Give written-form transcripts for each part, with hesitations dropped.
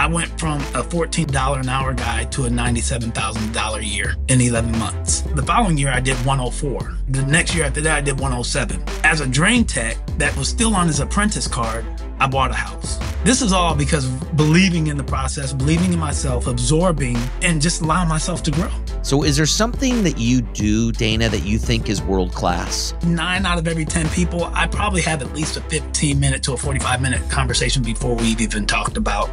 I went from a $14 an hour guy to a $97,000 a year in 11 months. The following year, I did 104. The next year after that, I did 107. As a drain tech that was still on his apprentice card, I bought a house. This is all because of believing in the process, believing in myself, absorbing, and just allowing myself to grow. So is there something that you do, Dana, that you think is world-class? 9 out of every 10 people, I probably have at least a 15-minute to a 45-minute conversation before we've even talked about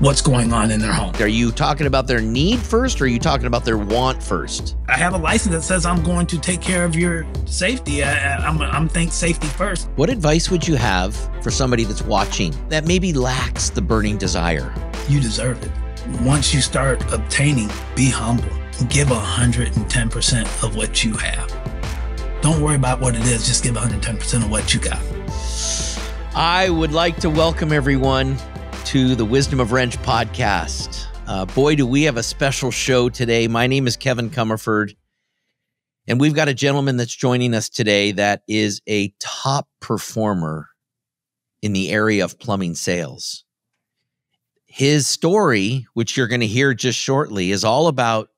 what's going on in their home. Are you talking about their need first, or are you talking about their want first? I have a license that says I'm going to take care of your safety. I'm think safety first. What advice would you have for somebody that's watching that maybe lacks the burning desire? You deserve it. Once you start obtaining, be humble. Give 110% of what you have. Don't worry about what it is. Just give 110% of what you got. I would like to welcome everyone to the Wisdom of Wrench podcast. Boy, do we have a special show today. My name is Kevin Comerford, and we've got a gentleman that's joining us today that is a top performer in the area of plumbing sales. His story, which you're going to hear just shortly, is all about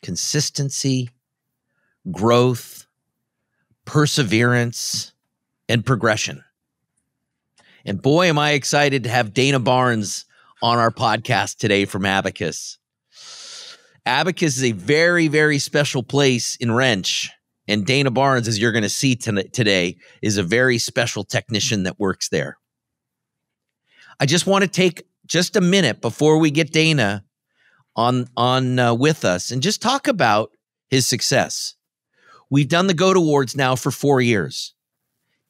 consistency, growth, perseverance, and progression. And boy, am I excited to have Dana Barnes on our podcast today from Abacus. Abacus is a very, very special place in Wrench. And Dana Barnes, as you're going to see today, is a very special technician that works there. I just want to take just a minute before we get Dana on with us and just talk about his success. We've done the GOAT Awards now for 4 years.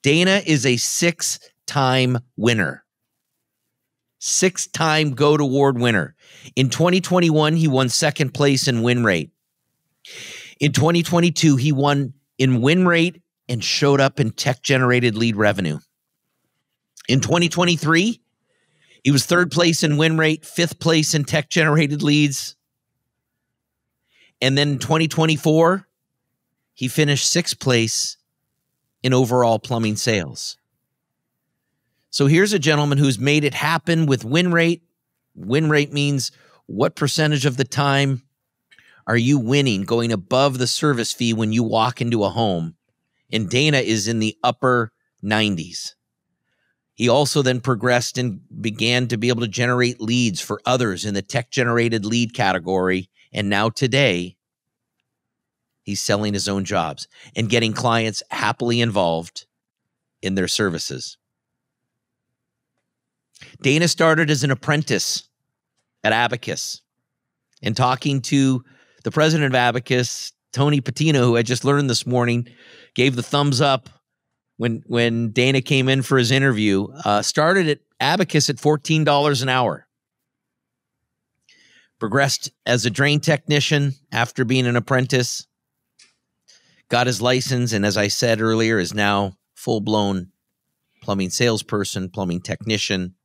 Dana is a 6-time winner. 6-time GOAT Award winner. In 2021, he won second place in win rate. In 2022, he won in win rate and showed up in tech-generated lead revenue. In 2023, he was third place in win rate, fifth place in tech-generated leads. And then in 2024, he finished sixth place in overall plumbing sales. So here's a gentleman who's made it happen with win rate. Win rate means what percentage of the time are you winning, going above the service fee when you walk into a home? And Dana is in the upper 90s. He also then progressed and began to be able to generate leads for others in the tech-generated lead category. And now today, he's selling his own jobs and getting clients happily involved in their services. Dana started as an apprentice at Abacus, and talking to the president of Abacus, Tony Patino, who I just learned this morning, gave the thumbs up when Dana came in for his interview. Started at Abacus at $14 an hour. Progressed as a drain technician after being an apprentice. Got his license, and as I said earlier, is now full-blown plumbing salesperson, plumbing technician.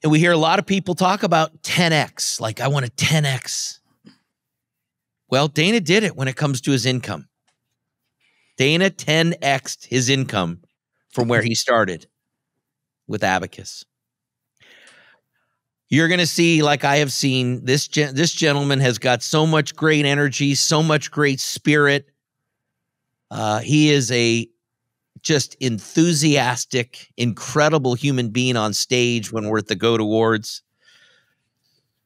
And we hear a lot of people talk about 10X, like I want a 10X. Well, Dana did it when it comes to his income. Dana 10X'd his income from where he started with Abacus. You're going to see, like I have seen, this gentleman has got so much great energy, so much great spirit. He is a just enthusiastic, incredible human being on stage when we're at the GOAT Awards.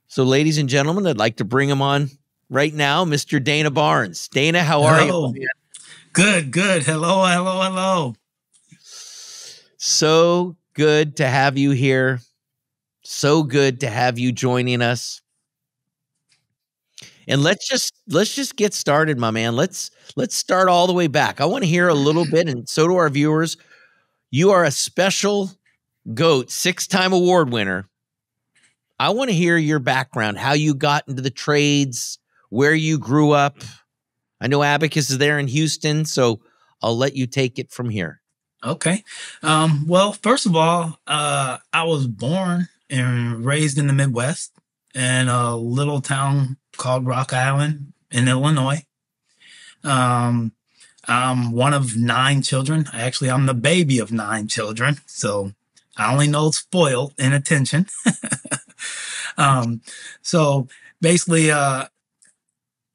So, ladies and gentlemen, I'd like to bring him on right now, Mr. Dana Barnes. Dana, how are you? Good. Hello. So good to have you here. So good to have you joining us. And let's just get started, my man. Let's start all the way back. I want to hear a little bit, and so do our viewers. You are a special GOAT, 6-time award winner. I want to hear your background, how you got into the trades, where you grew up. I know Abacus is there in Houston, so I'll let you take it from here. Okay. Well, first of all, I was born and raised in the Midwest in a little town called Rock Island in Illinois. I'm one of 9 children. Actually, I'm the baby of 9 children. So I only know spoiled in attention. So basically, to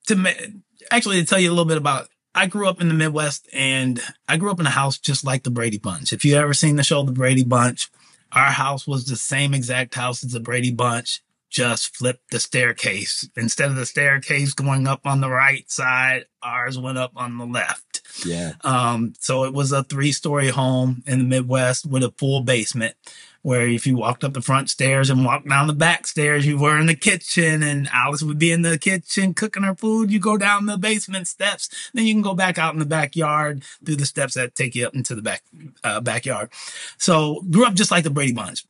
tell you a little bit about, I grew up in the Midwest, and I grew up in a house just like the Brady Bunch. If you ever seen the show The Brady Bunch, our house was the same exact house as the Brady Bunch, just flipped the staircase. Instead of the staircase going up on the right side, ours went up on the left. Yeah. So it was a 3-story home in the Midwest with a full basement, where if you walked up the front stairs and walked down the back stairs, you were in the kitchen, and Alice would be in the kitchen cooking her food. You go down the basement steps, then you can go back out in the backyard through the steps that take you up into the backyard. So grew up just like the Brady Bunch.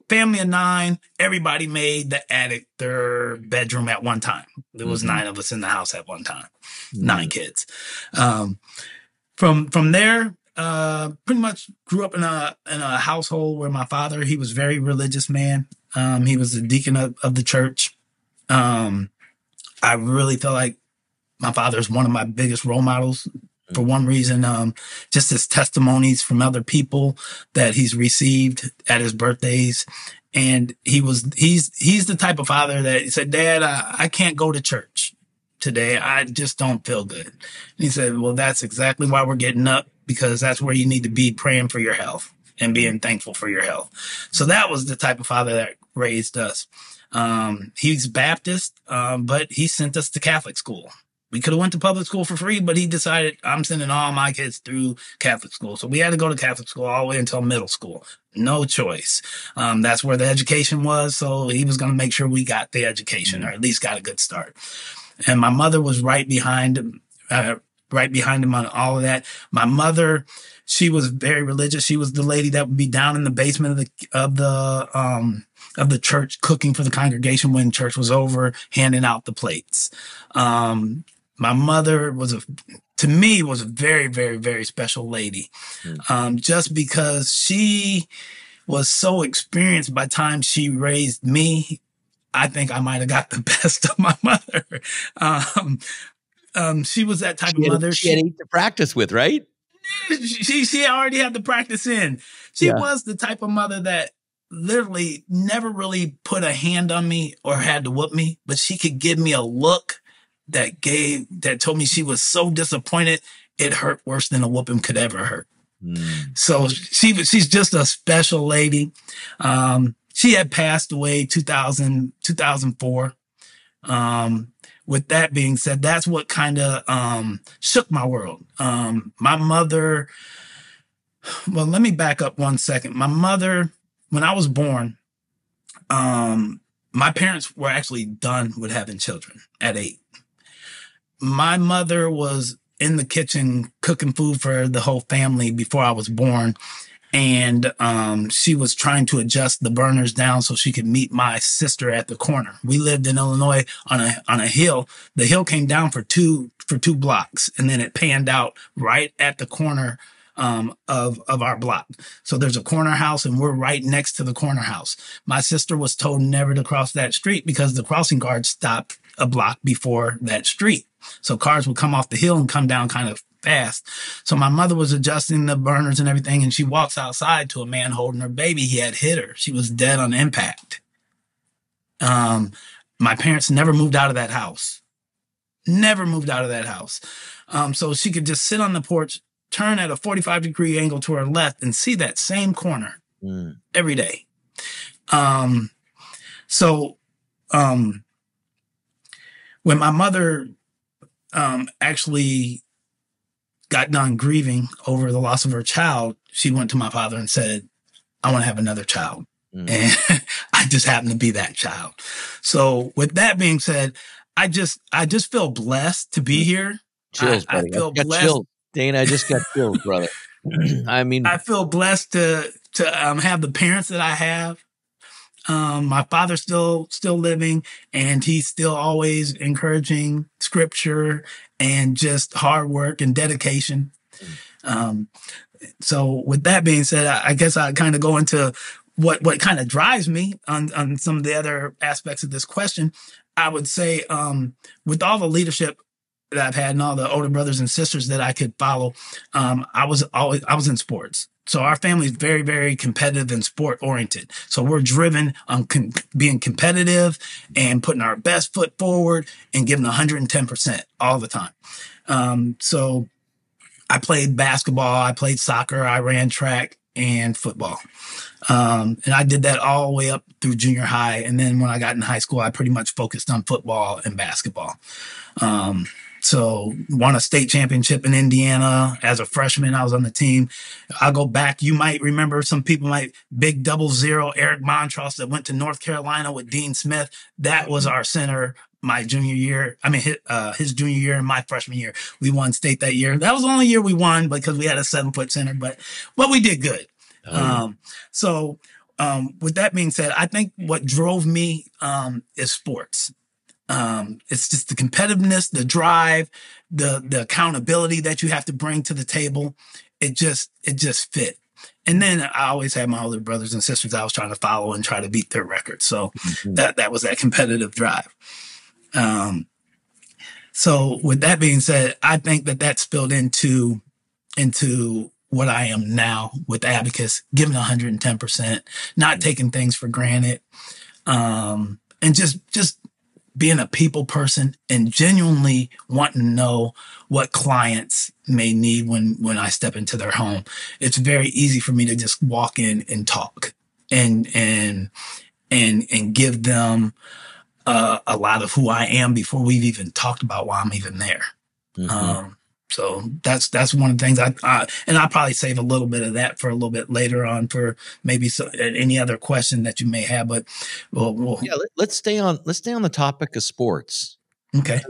Family of 9, everybody made the attic their bedroom at one time. There was 9 of us in the house at one time, 9 kids. From there, pretty much grew up in a household where my father, he was a very religious man. He was the deacon of the church. I really feel like my father is one of my biggest role models for one reason, just his testimonies from other people that he's received at his birthdays. And he's the type of father that he said, Dad, I can't go to church today. I just don't feel good. And he said, well, that's exactly why we're getting up, because that's where you need to be, praying for your health and being thankful for your health. So that was the type of father that raised us. He's Baptist, but he sent us to Catholic school. We could have went to public school for free, but he decided, I'm sending all my kids through Catholic school. So we had to go to Catholic school all the way until middle school. No choice. That's where the education was. So he was going to make sure we got the education, or at least got a good start. And my mother was right behind him on all of that. My mother, she was very religious. She was the lady that would be down in the basement of the church, cooking for the congregation when church was over, handing out the plates. My mother to me was a very, very, very special lady. Just because she was so experienced by the time she raised me. I think I might have got the best of my mother. She was that type of mother. She had 8 to practice with, right? She already had the practice in. She was the type of mother that literally never really put a hand on me or had to whoop me, but she could give me a look that told me she was so disappointed it hurt worse than a whooping could ever hurt. So she's just a special lady. She had passed away 2004. With that being said, that's what kind of shook my world. My mother, well, let me back up one second. My mother, when I was born, my parents were actually done with having children at 8. My mother was in the kitchen cooking food for the whole family before I was born. And she was trying to adjust the burners down so she could meet my sister at the corner. We lived in Illinois on a hill. The hill came down for two blocks, and then it panned out right at the corner of our block. So there's a corner house, and we're right next to the corner house. My sister was told never to cross that street because the crossing guard stopped a block before that street. So cars would come off the hill and come down kind of fast. So my mother was adjusting the burners and everything, and she walks outside to a man holding her baby. He had hit her. She was dead on impact. My parents never moved out of that house. Never moved out of that house. So she could just sit on the porch, turn at a 45-degree angle to her left, and see that same corner every day. When my mother actually got done grieving over the loss of her child, she went to my father and said, I want to have another child. And I just happened to be that child. So with that being said, I just feel blessed to be here. Chills, buddy. I feel blessed. Chills. Dana, I just got chills, brother. I mean, I feel blessed to have the parents that I have. My father's still living, and he's still always encouraging scripture and just hard work and dedication. So with that being said, I guess I kind of go into what kind of drives me on some of the other aspects of this question. I would say, with all the leadership that I've had and all the older brothers and sisters that I could follow, I was in sports. So our family is very, very competitive and sport oriented. So we're driven on being competitive and putting our best foot forward and giving 110% all the time. So I played basketball, I played soccer, I ran track and football. And I did that all the way up through junior high. And then when I got in high school, I pretty much focused on football and basketball. So won a state championship in Indiana as a freshman. I was on the team. I'll go back. You might remember, some people might, Big 00, Eric Montross, that went to North Carolina with Dean Smith. That was our center my junior year. I mean, his junior year and my freshman year. We won state that year. That was the only year we won because we had a 7-foot center, but we did good. So with that being said, I think what drove me is sports. It's just the competitiveness, the drive, the accountability that you have to bring to the table. It just fit. And then I always had my older brothers and sisters I was trying to follow and try to beat their records. So that was that competitive drive. So with that being said, I think that spilled into what I am now with Abacus, giving 110%, not taking things for granted, and just being a people person and genuinely wanting to know what clients may need when I step into their home. It's very easy for me to just walk in and talk and give them a lot of who I am before we've even talked about why I'm even there. So that's one of the things and I'll probably save a little bit of that for a little bit later on for maybe any other question that you may have. But let's stay on the topic of sports. Okay.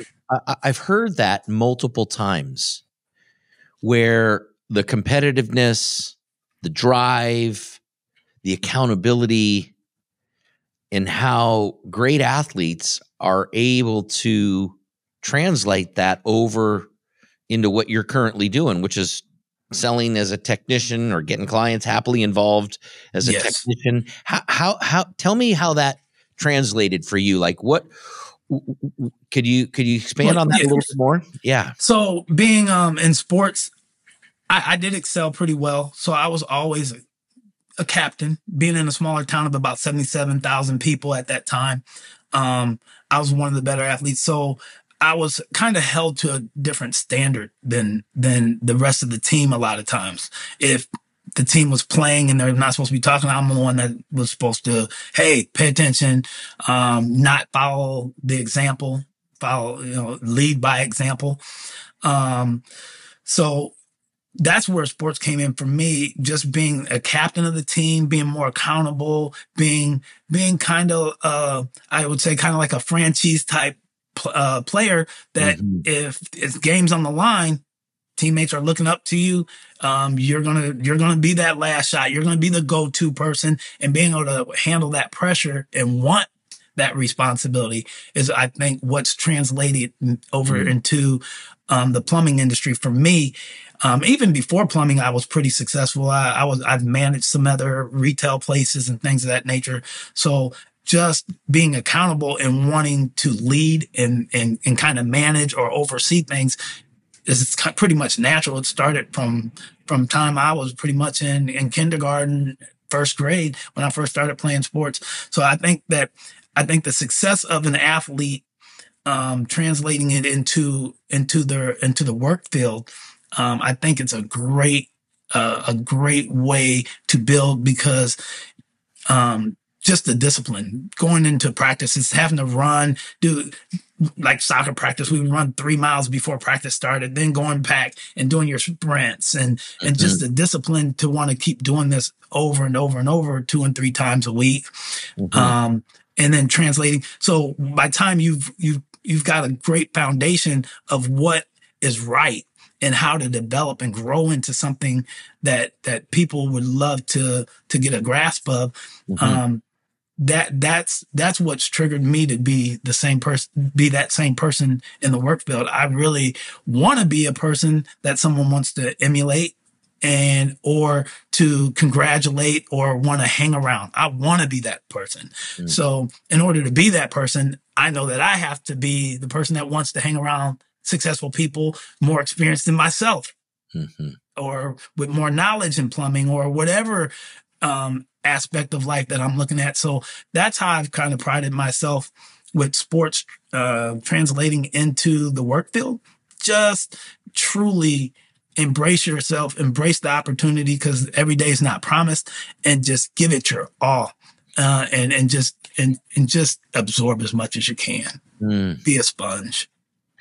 I've heard that multiple times where the competitiveness, the drive, the accountability, and how great athletes are able to translate that over into what you're currently doing, which is selling as a technician or getting clients happily involved as a technician. How tell me how that translated for you? Like, what could you expand on that a little bit more? Yeah. So being in sports, I did excel pretty well. So I was always a captain, being in a smaller town of about 77,000 people at that time. I was one of the better athletes. So I was kind of held to a different standard than the rest of the team a lot of times. If the team was playing and they're not supposed to be talking, I'm the one that was supposed to, hey, pay attention, not follow the example, lead by example. So that's where sports came in for me, just being a captain of the team, being more accountable, being kind of, I would say kind of like a franchise type player that if it's games on the line, teammates are looking up to you. You're gonna be that last shot. You're gonna be the go-to person, and being able to handle that pressure and want that responsibility is, I think, what's translated over into the plumbing industry for me. Even before plumbing, I was pretty successful. I've managed some other retail places and things of that nature. So just being accountable and wanting to lead and kind of manage or oversee things is pretty much natural. It started from time I was pretty much in kindergarten, first grade, when I first started playing sports. So I think the success of an athlete, translating it into the work field, I think it's a great way to build, because just the discipline going into practices, having to run, do like soccer practice. We would run 3 miles before practice started, then going back and doing your sprints and just the discipline to want to keep doing this over and over and over 2 and 3 times a week. And then translating. So by the time you've got a great foundation of what is right and how to develop and grow into something that people would love to get a grasp of. That's what's triggered me to be that same person in the work field. I really want to be a person that someone wants to emulate or to congratulate or want to hang around. I want to be that person. So in order to be that person, I know that I have to be the person that wants to hang around successful people, more experienced than myself. or with more knowledge in plumbing or whatever aspect of life that I'm looking at. So that's how I've kind of prided myself with sports translating into the work field. Just truly embrace yourself, embrace the opportunity, because every day is not promised, and just give it your all, and just absorb as much as you can. Be a sponge.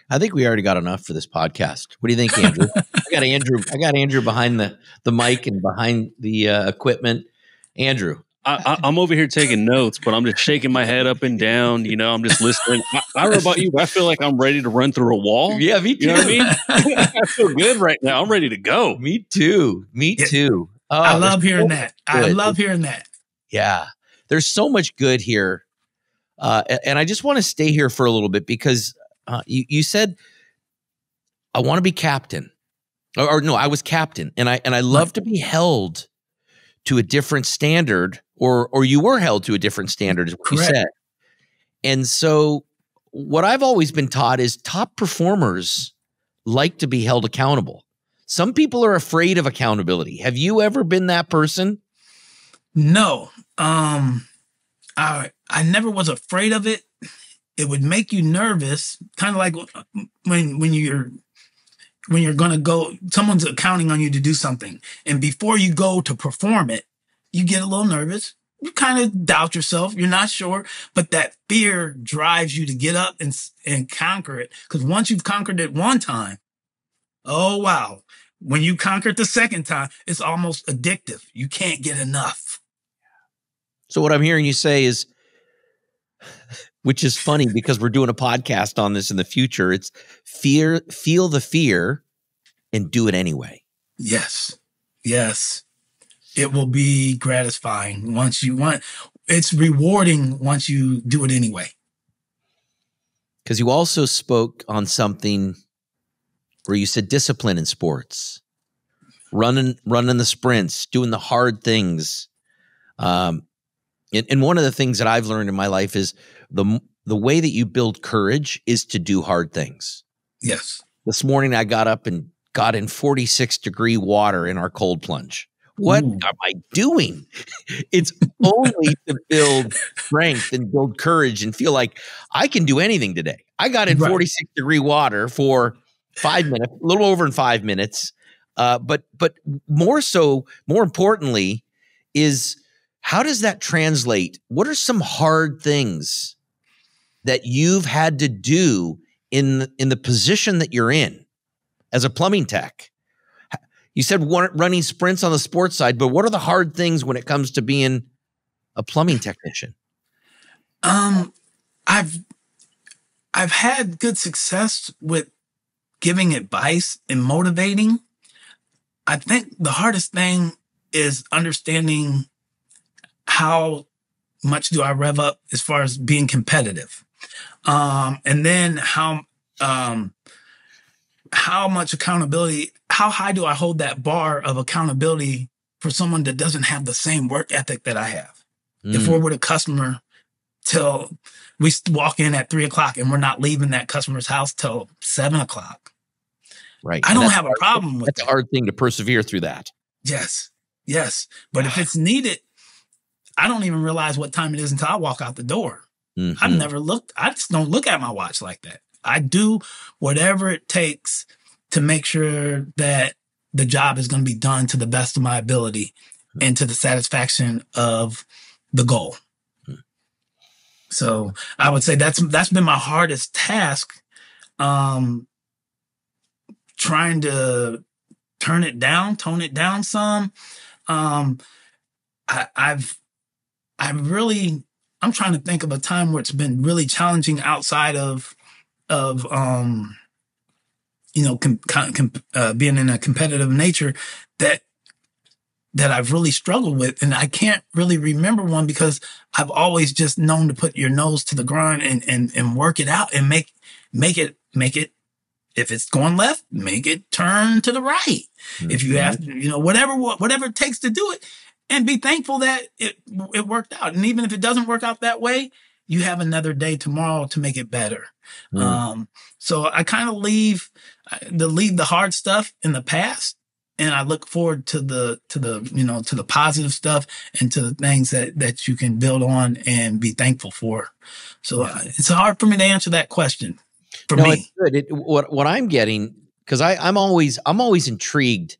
I think we already got enough for this podcast. What do you think, Andrew? I got Andrew behind the mic and behind the equipment. Andrew. I'm over here taking notes, but I'm just shaking my head up and down. You know, I'm just listening. I don't know about you, but I feel like I'm ready to run through a wall. Yeah, me too. You know what I mean? I feel good right now. I'm ready to go. Me too. Oh, I love hearing that. I love hearing that. Yeah. There's so much good here. And I just want to stay here for a little bit because you said, I want to be captain. Or no, I was captain. And I love to be held to a different standard, or you were held to a different standard, is what you said. And so what I've always been taught is top performers like to be held accountable. Some people are afraid of accountability. Have you ever been that person? No. I never was afraid of it. It would make you nervous, kind of like when you're going to go, someone's counting on you to do something. And before you go to perform it, you get a little nervous. You kind of doubt yourself. You're not sure, but that fear drives you to get up and conquer it. Because once you've conquered it one time, oh, wow. When you conquer it the second time, it's almost addictive. You can't get enough. So what I'm hearing you say is, which is funny because we're doing a podcast on this in the future. It's feel the fear and do it anyway. Yes. Yes. It will be gratifying it's rewarding once you do it anyway. Because you also spoke on something where you said discipline in sports, running the sprints, doing the hard things. And one of the things that I've learned in my life is the way that you build courage is to do hard things. Yes. This morning I got up and got in 46-degree water in our cold plunge. What am I doing? It's only to build strength and build courage and feel like I can do anything today. I got in 46-degree water for 5 minutes, a little over in 5 minutes. But more importantly is, how does that translate? What are some hard things that you've had to do in the position that you're in as a plumbing tech? You said running sprints on the sports side, but what are the hard things when it comes to being a plumbing technician? I've had good success with giving advice and motivating. I think the hardest thing is understanding how much do I rev up as far as being competitive. And then how much accountability, how high do I hold that bar of accountability for someone that doesn't have the same work ethic that I have? If we're with a customer till we walk in at 3:00 and we're not leaving that customer's house till 7:00. Right. I don't have a problem with that. That's a hard thing to persevere through that. Yes. Yes. But if it's needed, I don't even realize what time it is until I walk out the door. I've never looked. I just don't look at my watch like that. I do whatever it takes to make sure that the job is going to be done to the best of my ability and to the satisfaction of the goal. So I would say that's been my hardest task. Trying to tone it down some. I'm trying to think of a time where it's been really challenging outside of being in a competitive nature that I've really struggled with. And I can't really remember one because I've always just known to put your nose to the grind and work it out and make it, if it's going left, make it turn to the right. If you have to, whatever it takes to do it, and be thankful that it worked out. And even if it doesn't work out that way, you have another day tomorrow to make it better. So I kind of leave the hard stuff in the past and I look forward to the positive stuff and to the things that you can build on and be thankful for. So it's hard for me to answer that question. For No, me, it's good. What I'm getting, because I'm always intrigued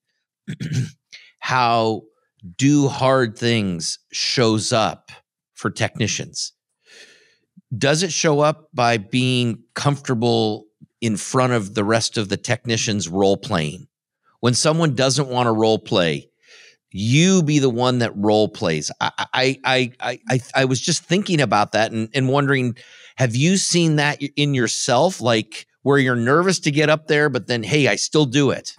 how do hard things shows up for technicians. Does it show up by being comfortable in front of the rest of the technicians role playing? When someone doesn't want to role play, you be the one that role plays. I was just thinking about that and wondering, have you seen that in yourself, like where you're nervous to get up there, but then, hey, I still do it?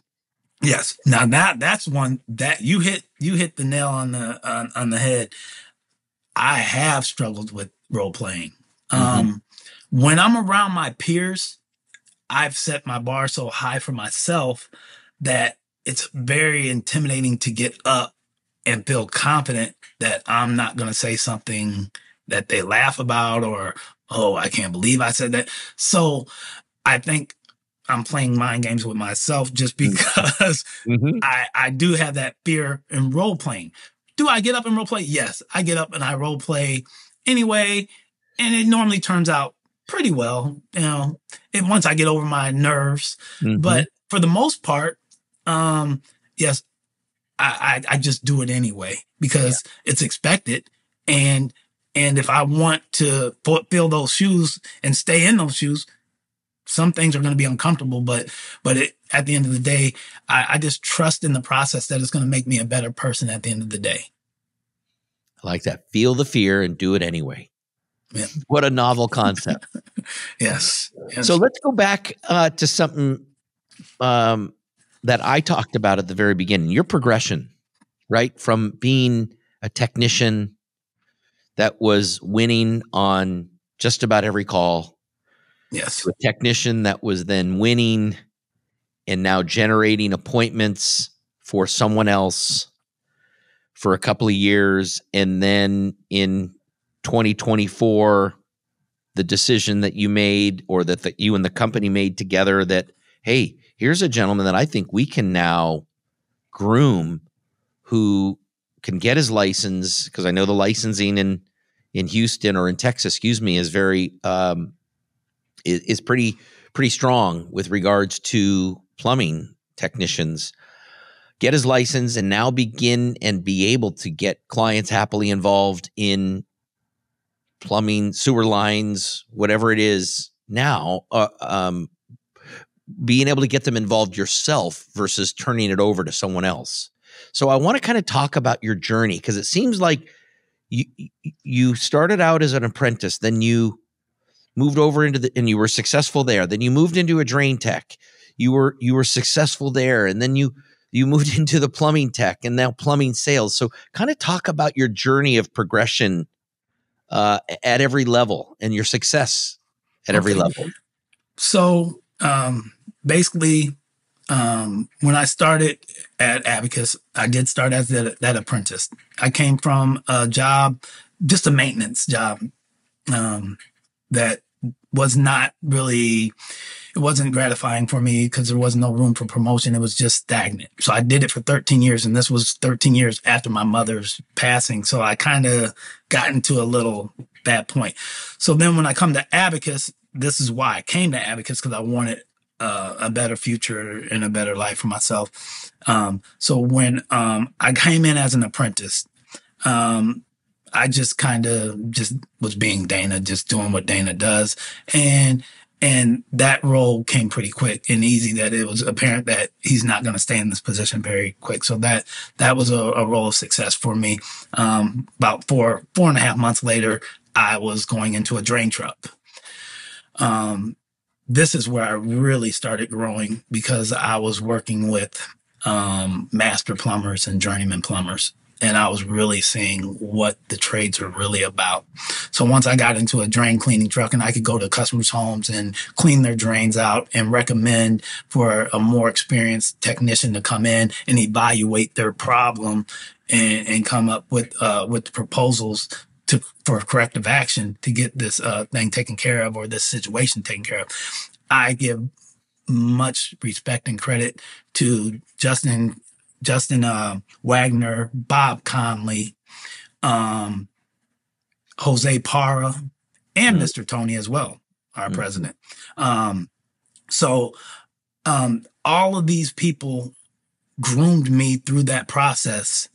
yes. Now that's one that you hit the nail on the head. I have struggled with role playing. When I'm around my peers, I've set my bar so high for myself that it's very intimidating to get up and feel confident that I'm not going to say something that they laugh about or, oh, I can't believe I said that. So I think I'm playing mind games with myself just because I do have that fear in role playing. Do I get up and role play? Yes, I get up and I role play anyway, and it normally turns out pretty well. Once I get over my nerves, but for the most part, yes, I just do it anyway because it's expected, and if I want to fill those shoes and stay in those shoes, some things are going to be uncomfortable, but at the end of the day, I just trust in the process that it's going to make me a better person at the end of the day. I like that. Feel the fear and do it anyway. Yeah. What a novel concept. Yes. So let's go back to something that I talked about at the very beginning, your progression, right? From being a technician that was winning on just about every call. Yes. To a technician that was then winning and now generating appointments for someone else for a couple of years. And then in 2024, the decision that you made or that you and the company made together that, hey, here's a gentleman that I think we can now groom who can get his license, because I know the licensing in Houston or in Texas, is very is pretty strong with regards to plumbing technicians. Get his license and now begin and be able to get clients happily involved in plumbing, sewer lines, whatever it is now, being able to get them involved yourself versus turning it over to someone else. So I want to kind of talk about your journey, because it seems like you started out as an apprentice, then you moved over and you were successful there. Then you moved into a drain tech. You were successful there. And then you moved into the plumbing tech and now plumbing sales. So kind of talk about your journey of progression at every level and your success at every level. So basically, when I started at Abacus, I did start as that apprentice. I came from a job, just a maintenance job, that was not really, it wasn't gratifying for me because there was no room for promotion. It was just stagnant. So I did it for 13 years, and this was 13 years after my mother's passing. So I kind of got into a little bad point. So then when I come to Abacus, this is why I came to Abacus, because I wanted a better future and a better life for myself. So when I came in as an apprentice, I just kind of just was being Dana, just doing what Dana does. And that role came pretty quick and easy, that it was apparent that he's not going to stay in this position very quick. So that was a role of success for me. About four and a half months later, I was going into a drain truck. This is where I really started growing, because I was working with master plumbers and journeyman plumbers. And I was really seeing what the trades are really about. So once I got into a drain cleaning truck and I could go to customers' homes and clean their drains out and recommend for a more experienced technician to come in and evaluate their problem and come up with proposals for corrective action to get this thing taken care of, or this situation taken care of. I give much respect and credit to Justin Justin Wagner, Bob Conley, Jose Parra, and Mr. Tony as well, our president. So all of these people groomed me through that process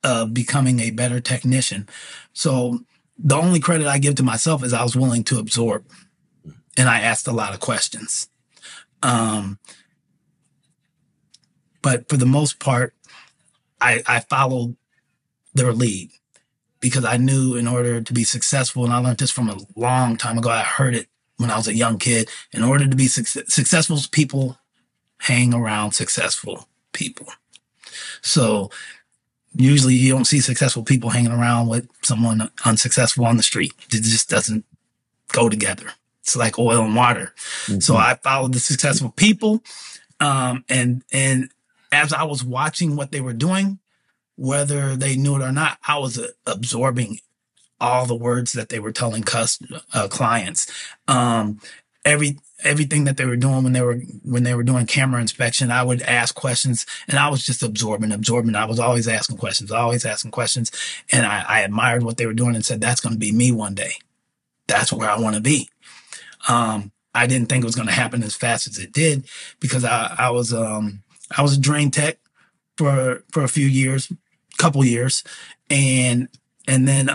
of becoming a better technician. So the only credit I give to myself is I was willing to absorb, and I asked a lot of questions. But for the most part, I followed their lead because I knew in order to be successful, and I learned this from a long time ago, I heard it when I was a young kid, in order to be successful, people hang around successful people. So usually you don't see successful people hanging around with someone unsuccessful on the street. It just doesn't go together. It's like oil and water. So I followed the successful people. And as I was watching what they were doing, whether they knew it or not, I was absorbing all the words that they were telling clients. Everything that they were doing when they were doing camera inspection, I would ask questions, and I was just absorbing. I was always asking questions. And I admired what they were doing and said, that's going to be me one day. That's where I want to be. I didn't think it was going to happen as fast as it did because I was a drain tech for a few years, couple years. And then,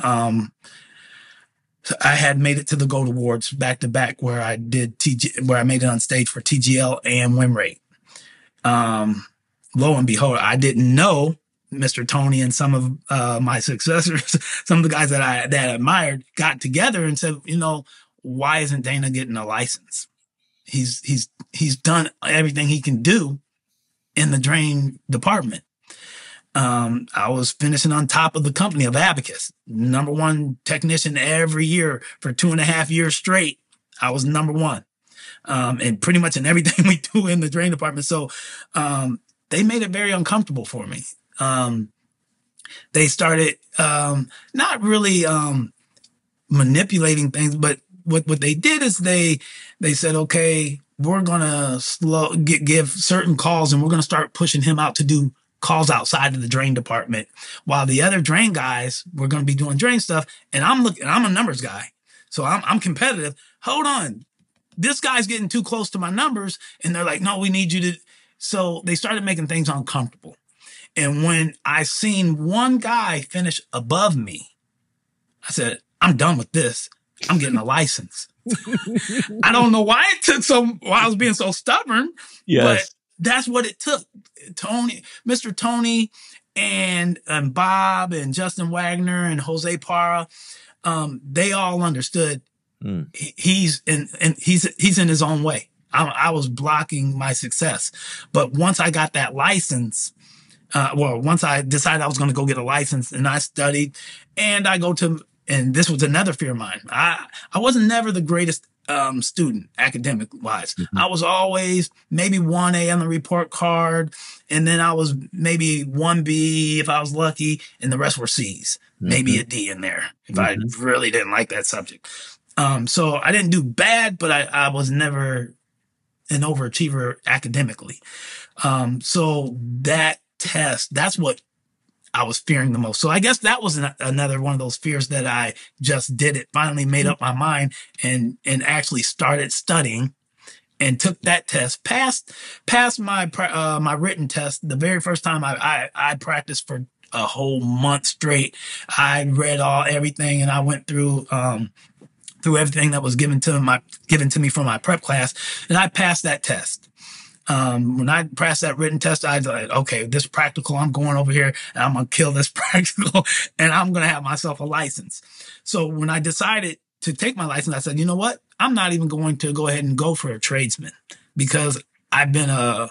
I had made it to the Gold Awards back to back where I did where I made it on stage for TGL and win rate. Lo and behold, I didn't know Mr. Tony and some of my successors, some of the guys that I admired, got together and said, why isn't Dana getting a license? He's done everything he can do in the drain department. I was finishing on top of the company of Abacus, #1 technician every year for 2.5 years straight. I was #1, and pretty much in everything we do in the drain department. So, they made it very uncomfortable for me. They started, not really, manipulating things, but what they did is they said, okay, we're going to give certain calls and we're going to start pushing him out to do calls outside of the drain department while the other drain guys were going to be doing drain stuff. And I'm a numbers guy. So I'm competitive. Hold on. This guy's getting too close to my numbers. And they're like, no, we need you to. So they started making things uncomfortable. And when I seen one guy finish above me, I said, I'm done with this. I'm getting a license. I don't know why it took why I was being so stubborn. Yes. But that's what it took. Mr. Tony and Bob and Justin Wagner and Jose Parra, they all understood he's in his own way. I was blocking my success. But once I got that license, once I decided I was going to go get a license and I studied and and this was another fear of mine. I wasn't never the greatest student academic wise. I was always maybe 1A on the report card. And then I was maybe 1B if I was lucky. And the rest were C's, maybe a D in there if I really didn't like that subject. So I didn't do bad, but I was never an overachiever academically. So that test, that's what I was fearing the most. So I guess that was another one of those fears that I just did it, finally made up my mind and actually started studying and took that test, passed my written test. The very first time I practiced for a whole month straight. I read everything and I went through everything that was given to me from my prep class, and I passed that test. When I passed that written test, I was like, okay, this practical, I'm going over here and I'm going to kill this practical and I'm going to have myself a license. So when I decided to take my license, I said, you know what? I'm not even going to go ahead and go for a tradesman because I've been a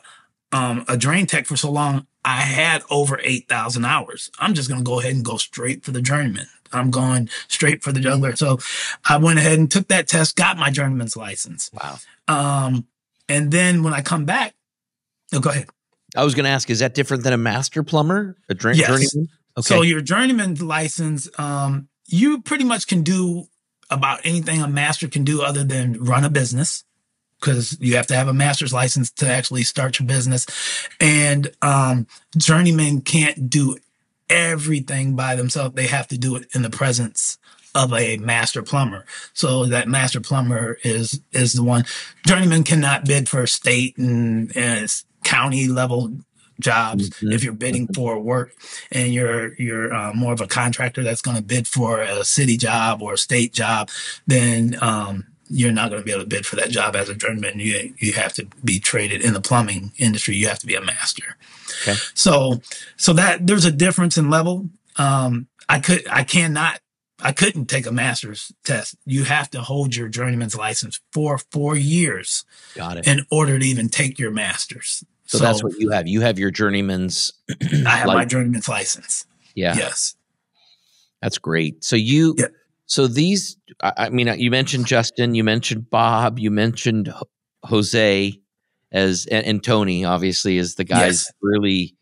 drain tech for so long. I had over 8,000 hours. I'm just going to go ahead and go straight for the journeyman. I'm going straight for the juggler. So I went ahead and took that test, got my journeyman's license. Wow. And then when I come back, go ahead. I was going to ask, is that different than a master plumber? Yes. Journeyman? Okay. So your journeyman's license, you pretty much can do about anything a master can do other than run a business because you have to have a master's license to actually start your business. And journeymen can't do everything by themselves. They have to do it in the presence of a master plumber. So that master plumber is the one. Journeyman cannot bid for state and county level jobs. If you're bidding for work and you're more of a contractor that's going to bid for a city job or a state job, then you're not going to be able to bid for that job as a journeyman. You have to be traded in the plumbing industry. You have to be a master. Okay. So that there's a difference in level. I couldn't take a master's test. You have to hold your journeyman's license for 4 years. Got it. In order to even take your master's. So that's what you have. You have your journeyman's. I have my journeyman's license. Yeah. Yes. That's great. So so these, I mean, you mentioned Justin, you mentioned Bob, you mentioned Jose and Tony, obviously, as the guys really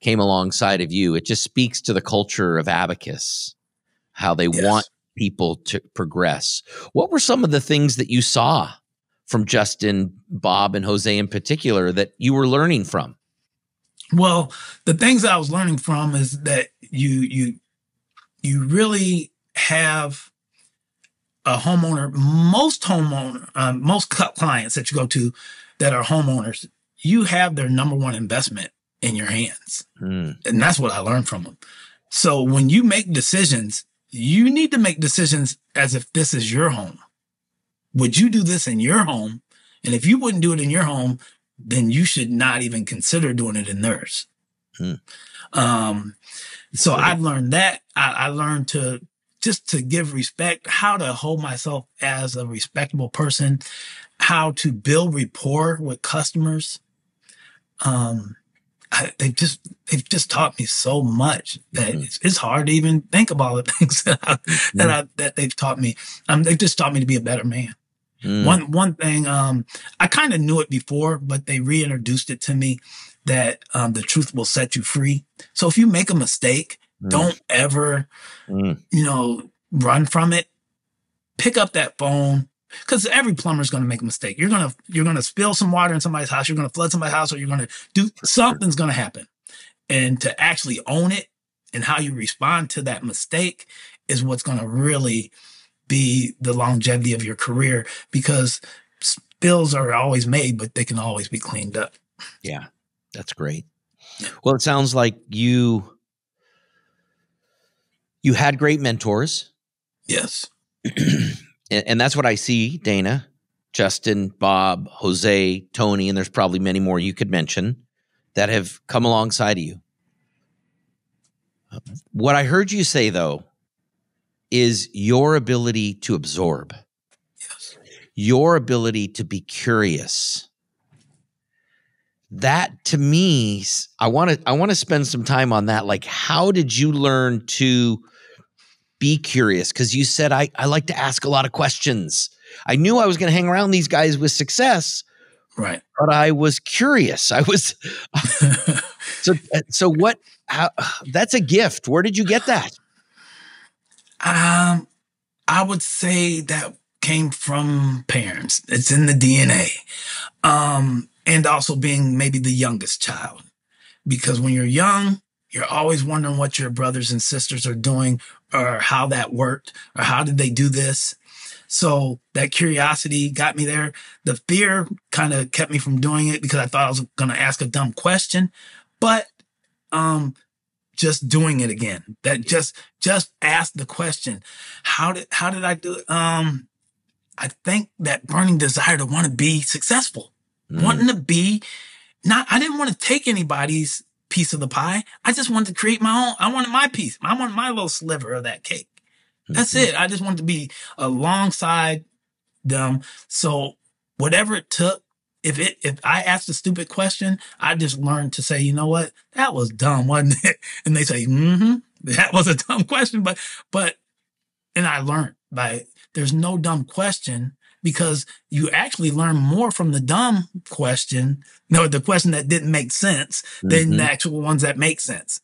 came alongside of you. It just speaks to the culture of Abacus, how they want people to progress. What were some of the things that you saw from Justin, Bob, and Jose in particular that you were learning from? Well, the things I was learning from is that you really have a homeowner. Most clients that you go to that are homeowners, you have their number one investment in your hands. And that's what I learned from them. So when you make decisions, you need to make decisions as if this is your home. Would you do this in your home? And if you wouldn't do it in your home, then you should not even consider doing it in theirs. So I've learned that. I learned to give respect, how to hold myself as a respectable person, how to build rapport with customers. They've just taught me so much that it's hard to even think of all the things that they've taught me. They've just taught me to be a better man. One thing, I kind of knew it before, but they reintroduced it to me that the truth will set you free. So if you make a mistake, don't ever, run from it. Pick up that phone, because every plumber is going to make a mistake. You're gonna spill some water in somebody's house. You're gonna flood somebody's house, or you're gonna do something's gonna happen. And to actually own it and how you respond to that mistake is what's going to really be the longevity of your career, because spills are always made, but they can always be cleaned up. Yeah, that's great. Well, it sounds like you had great mentors. Yes. And that's what I see, Dana, Justin, Bob, Jose, Tony, and there's probably many more you could mention that have come alongside of you. What I heard you say, though, is your ability to absorb. Yes. Your ability to be curious. That, to me, I want to spend some time on that. Like, how did you learn to be curious? Because you said, I like to ask a lot of questions. I knew I was going to hang around these guys with success. Right. But I was curious. I was so what, how, that's a gift. Where did you get that? I would say that came from parents. It's in the DNA. And also being maybe the youngest child, because when you're young, you're always wondering what your brothers and sisters are doing, or how that worked, or how did they do this? So that curiosity got me there. The fear kind of kept me from doing it because I thought I was going to ask a dumb question, but just doing it again. That just ask the question. How did I do it? I think that burning desire to want to be successful, wanting to be I didn't want to take anybody's piece of the pie. I just wanted to create my own. I wanted my piece. I wanted my little sliver of that cake. That's it. I just wanted to be alongside them. So whatever it took, if I asked a stupid question, I just learned to say, you know what? That was dumb, wasn't it? And they say, that was a dumb question. And I learned there's no dumb question, because you actually learn more from the dumb question, the question that didn't make sense, than the actual ones that make sense,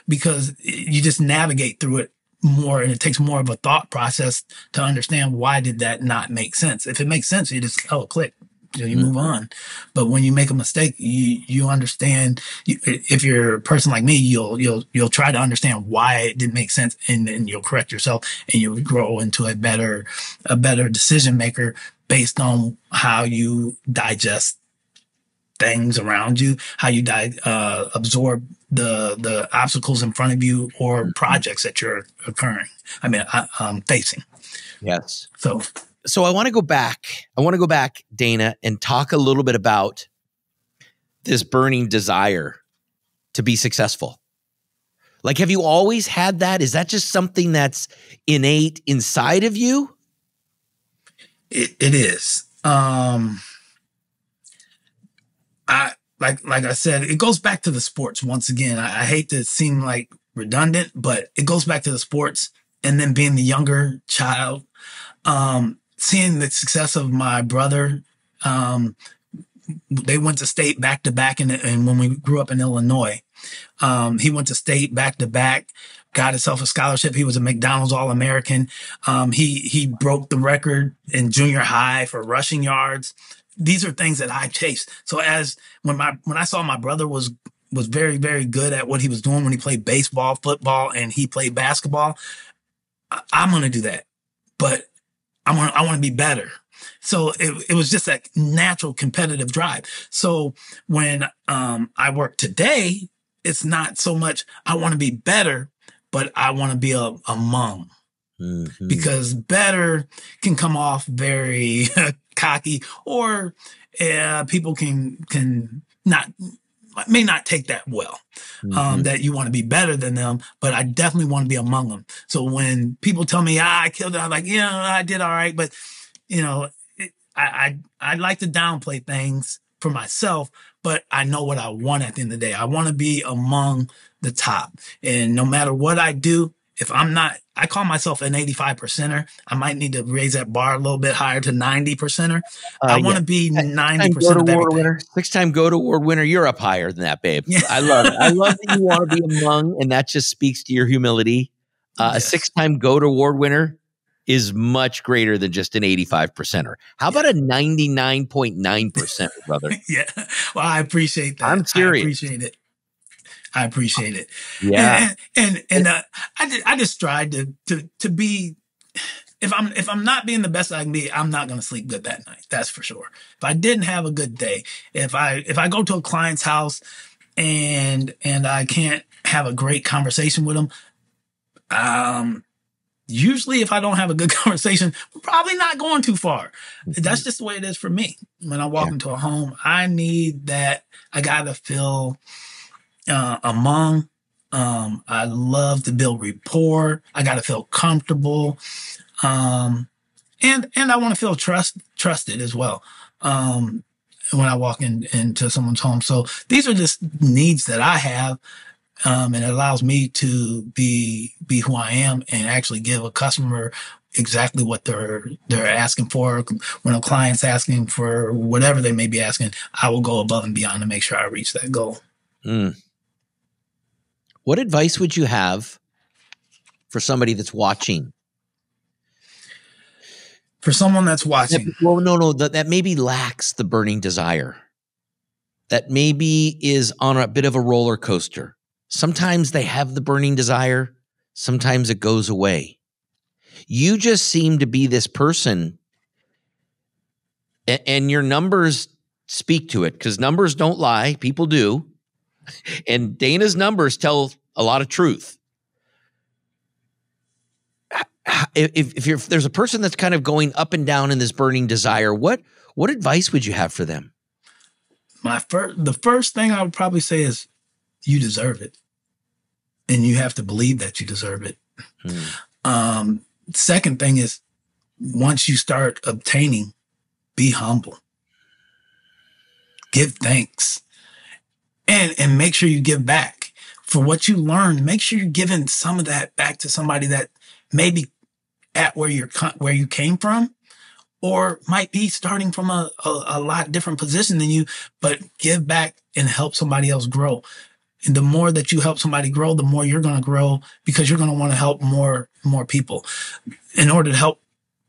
because you just navigate through it more, and it takes more of a thought process to understand why did that not make sense. If it makes sense, you just, click. you move on. But when you make a mistake, you understand. If you're a person like me, you'll try to understand why it didn't make sense, and then you'll correct yourself, and you'll grow into a better decision maker based on how you digest things around you, how you absorb the obstacles in front of you or projects that you're facing. Yes. So I want to go back, Dana, and talk a little bit about this burning desire to be successful. Like, have you always had that? Is that just something that's innate inside of you? It is. Like I said, it goes back to the sports once again. I hate to seem like redundant, but it goes back to the sports, and then being the younger child, seeing the success of my brother. They went to state back to back, and when we grew up in Illinois, he went to state back to back, got himself a scholarship. He was a McDonald's All-American. He broke the record in junior high for rushing yards. These are things that I chased. So when I saw my brother was very, very good at what he was doing when he played baseball, football, and he played basketball, I'm going to do that. But I want to be better. So it was just that natural competitive drive. So when I work today, it's not so much I want to be better, but I want to be among. Mm-hmm. Because better can come off very cocky, or people may not take that well. Mm-hmm. That you want to be better than them, but I definitely want to be among them. So when people tell me I killed it, I'm like, I did all right, but I like to downplay things for myself, but I know what I want at the end of the day. I want to be among the top, and no matter what I do, if I'm not, I call myself an 85%er. I might need to raise that bar a little bit higher to 90%er. I want to be 90% of everything. 6-time GOAT award winner. You're up higher than that, babe. Yeah. I love it. I love that you want to be among, and that just speaks to your humility. Yes. A 6-time GOAT award winner is much greater than just an 85%er. How about a 99.9%, brother? Yeah. Well, I appreciate that. I'm serious. I appreciate it. Yeah. And I just strive to be, if I'm not being the best I can be, I'm not going to sleep good that night. That's for sure. If I didn't have a good day, if I go to a client's house and I can't have a great conversation with them, usually if I don't have a good conversation, we're probably not going too far. Mm-hmm. That's just the way it is for me. When I walk into a home, I need that. I got to feel among. I love to build rapport. I got to feel comfortable. And I want to feel trusted as well. When I walk into someone's home. So these are just needs that I have. And it allows me to be who I am and actually give a customer exactly what they're asking for. When a client's asking for whatever they may be asking, I will go above and beyond to make sure I reach that goal. Mm. What advice would you have for somebody that's watching? For someone that's watching? That maybe lacks the burning desire. That maybe is on a bit of a roller coaster. Sometimes they have the burning desire. Sometimes it goes away. You just seem to be this person, and your numbers speak to it, because numbers don't lie. People do. And Dana's numbers tell a lot of truth. If there's a person that's kind of going up and down in this burning desire, what advice would you have for them? The first thing I would probably say is you deserve it. And you have to believe that you deserve it. Second thing is, once you start obtaining, be humble. Give thanks. And make sure you give back. For what you learned, make sure you're giving some of that back to somebody that may be at where you came from, or might be starting from a lot different position than you, but give back and help somebody else grow. And the more that you help somebody grow, the more you're going to grow, because you're going to want to help more people. In order to help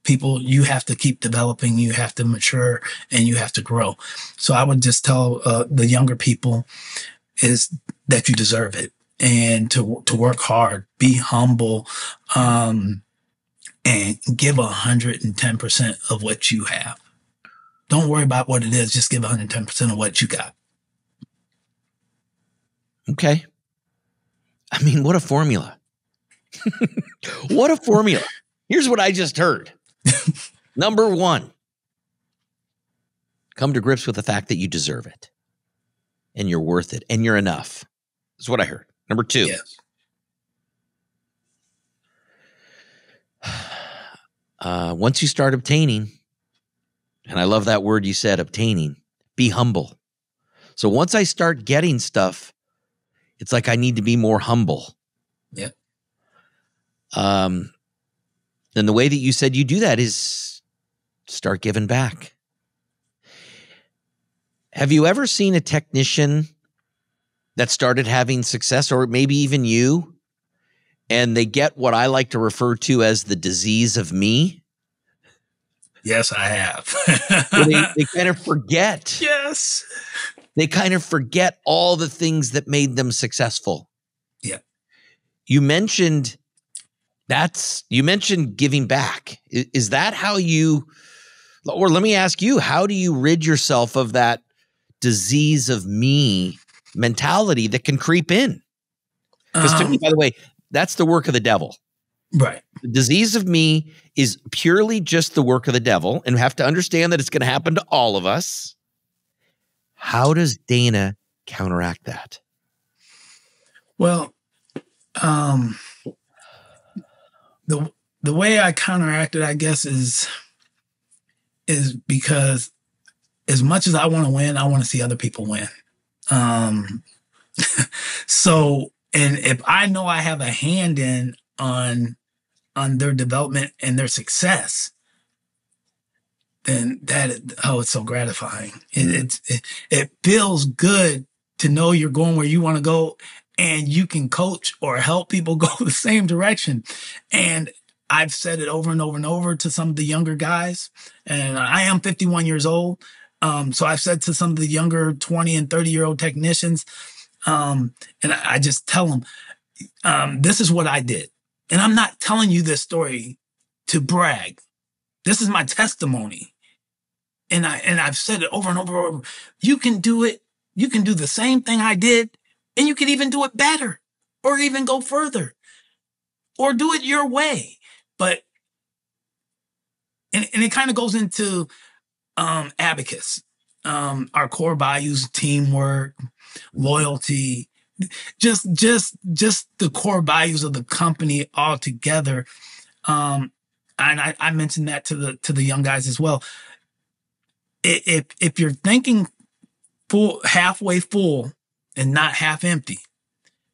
people, you have to keep developing, you have to mature, and you have to grow. So I would just tell the younger people is that you deserve it, and to work hard, be humble, and give 110% of what you have. Don't worry about what it is. Just give 110% of what you got. Okay. I mean, what a formula. What a formula. Here's what I just heard. Number one, come to grips with the fact that you deserve it and you're worth it and you're enough. That's what I heard. Number two, Yes. Once you start obtaining, and I love that word you said, obtaining, be humble. So once I start getting stuff, it's like I need to be more humble. Yeah. And the way that you said you do that is start giving back. Have you ever seen a technician that started having success, or maybe even you, and they get what I like to refer to as the disease of me? Yes, I have. Well, they kind of forget. Yes. They kind of forget all the things that made them successful. Yeah. You mentioned giving back. Is that how you, or let me ask you, how do you rid yourself of that disease of me mentality that can creep in? Because to me, by the way, that's the work of the devil. Right. The disease of me is purely just the work of the devil, and we have to understand that it's going to happen to all of us. How does Dana counteract that? Well, the way I counteract it, I guess, is because as much as I want to win, I want to see other people win. So, and if I know I have a hand in on their development and their success, then it's so gratifying. It feels good to know you're going where you want to go, and you can coach or help people go the same direction. And I've said it over and over and over to some of the younger guys, and I am 51 years old. So I've said to some of the younger 20 and 30-year-old technicians, and I just tell them, this is what I did. And I'm not telling you this story to brag. This is my testimony. And I've said it over and over and over. You can do it. You can do the same thing I did, and you can even do it better, or even go further, or do it your way. But, and it kind of goes into Abacus, our core values: teamwork, loyalty, just the core values of the company altogether. And I mentioned that to the young guys as well. If you're thinking halfway full and not half empty,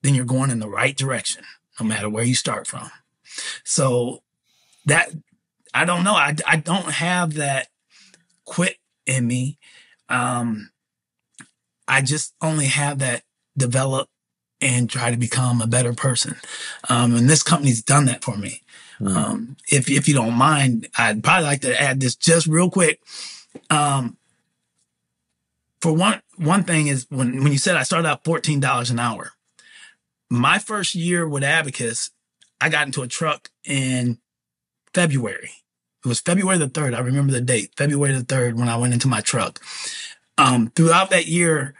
then you're going in the right direction, no matter where you start from. So that, I don't know. I don't have that quit in me. I just only have that develop and try to become a better person. And this company's done that for me. If you don't mind, I'd probably like to add this just real quick. For one thing is when you said I started out $14 an hour, my first year with Abacus, I got into a truck in February. It was February the 3rd. I remember the date, February the 3rd, when I went into my truck. Throughout that year,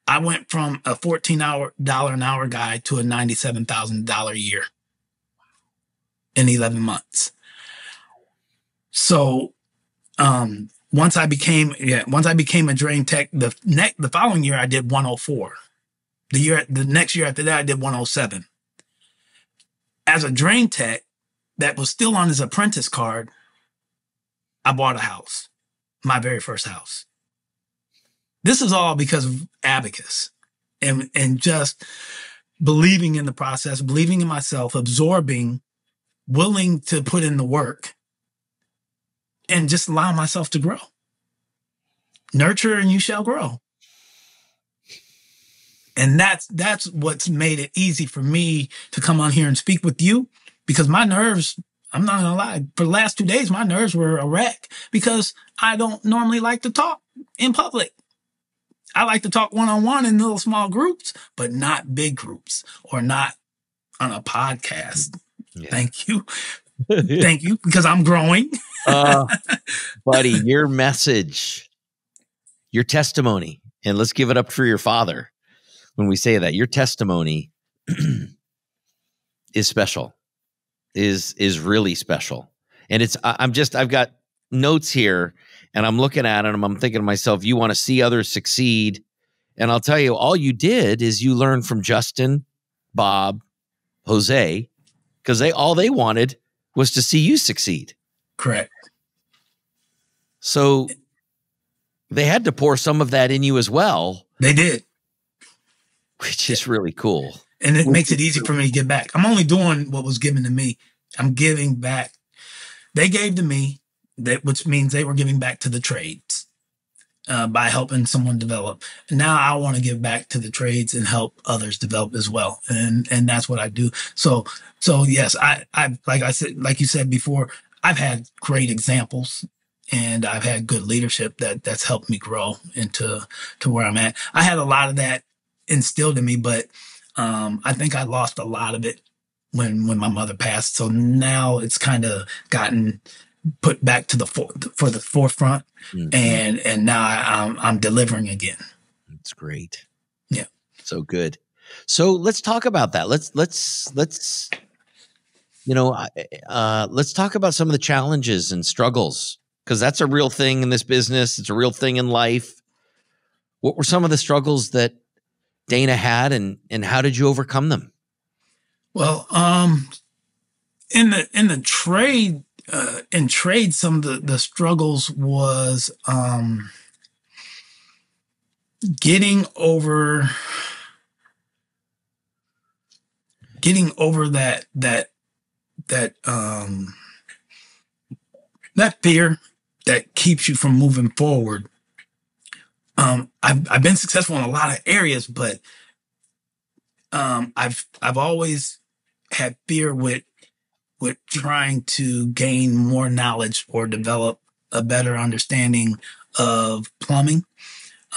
I went from a $14 an hour guy to a $97,000 a year in 11 months. So, once I became a drain tech, the following year I did 104. The next year after that I did 107. As a drain tech that was still on his apprentice card, I bought a house, my very first house. This is all because of Abacus and just believing in the process, believing in myself, absorbing, willing to put in the work, and just allow myself to grow. Nurture and you shall grow. And that's what's made it easy for me to come on here and speak with you, because my nerves I'm not gonna lie. For the last 2 days, my nerves were a wreck because I don't normally like to talk in public. I like to talk one-on-one in little small groups, but not big groups or not on a podcast. Yeah. Thank you. Thank you, because I'm growing. Buddy, your message, your testimony, and let's give it up for your father when we say that. Your testimony is special, is really special. And I've got notes here, and I'm looking at it, and I'm thinking to myself, you want to see others succeed. And I'll tell you, all you did is you learned from Justin, Bob, Jose, because all they wanted was to see you succeed. Correct. So they had to pour some of that in you as well. They did. Which is really cool. And it makes it easy for me to get back. I'm only doing what was given to me. I'm giving back. They gave to me, which means they were giving back to the trades by helping someone develop. And now I want to give back to the trades and help others develop as well. And that's what I do. So yes, I like you said before, I've had great examples and I've had good leadership that's helped me grow to where I'm at. I had a lot of that instilled in me, but I think I lost a lot of it when my mother passed. So now it's kind of gotten put back to the forefront, and now I'm delivering again. That's great. Yeah, so good. So let's talk about that. Let's talk about some of the challenges and struggles, because that's a real thing in this business. It's a real thing in life. What were some of the struggles that Dana had, and how did you overcome them? Well, in the trade, some of the struggles was getting over that fear that keeps you from moving forward. I've been successful in a lot of areas, but I've always had fear with trying to gain more knowledge or develop a better understanding of plumbing,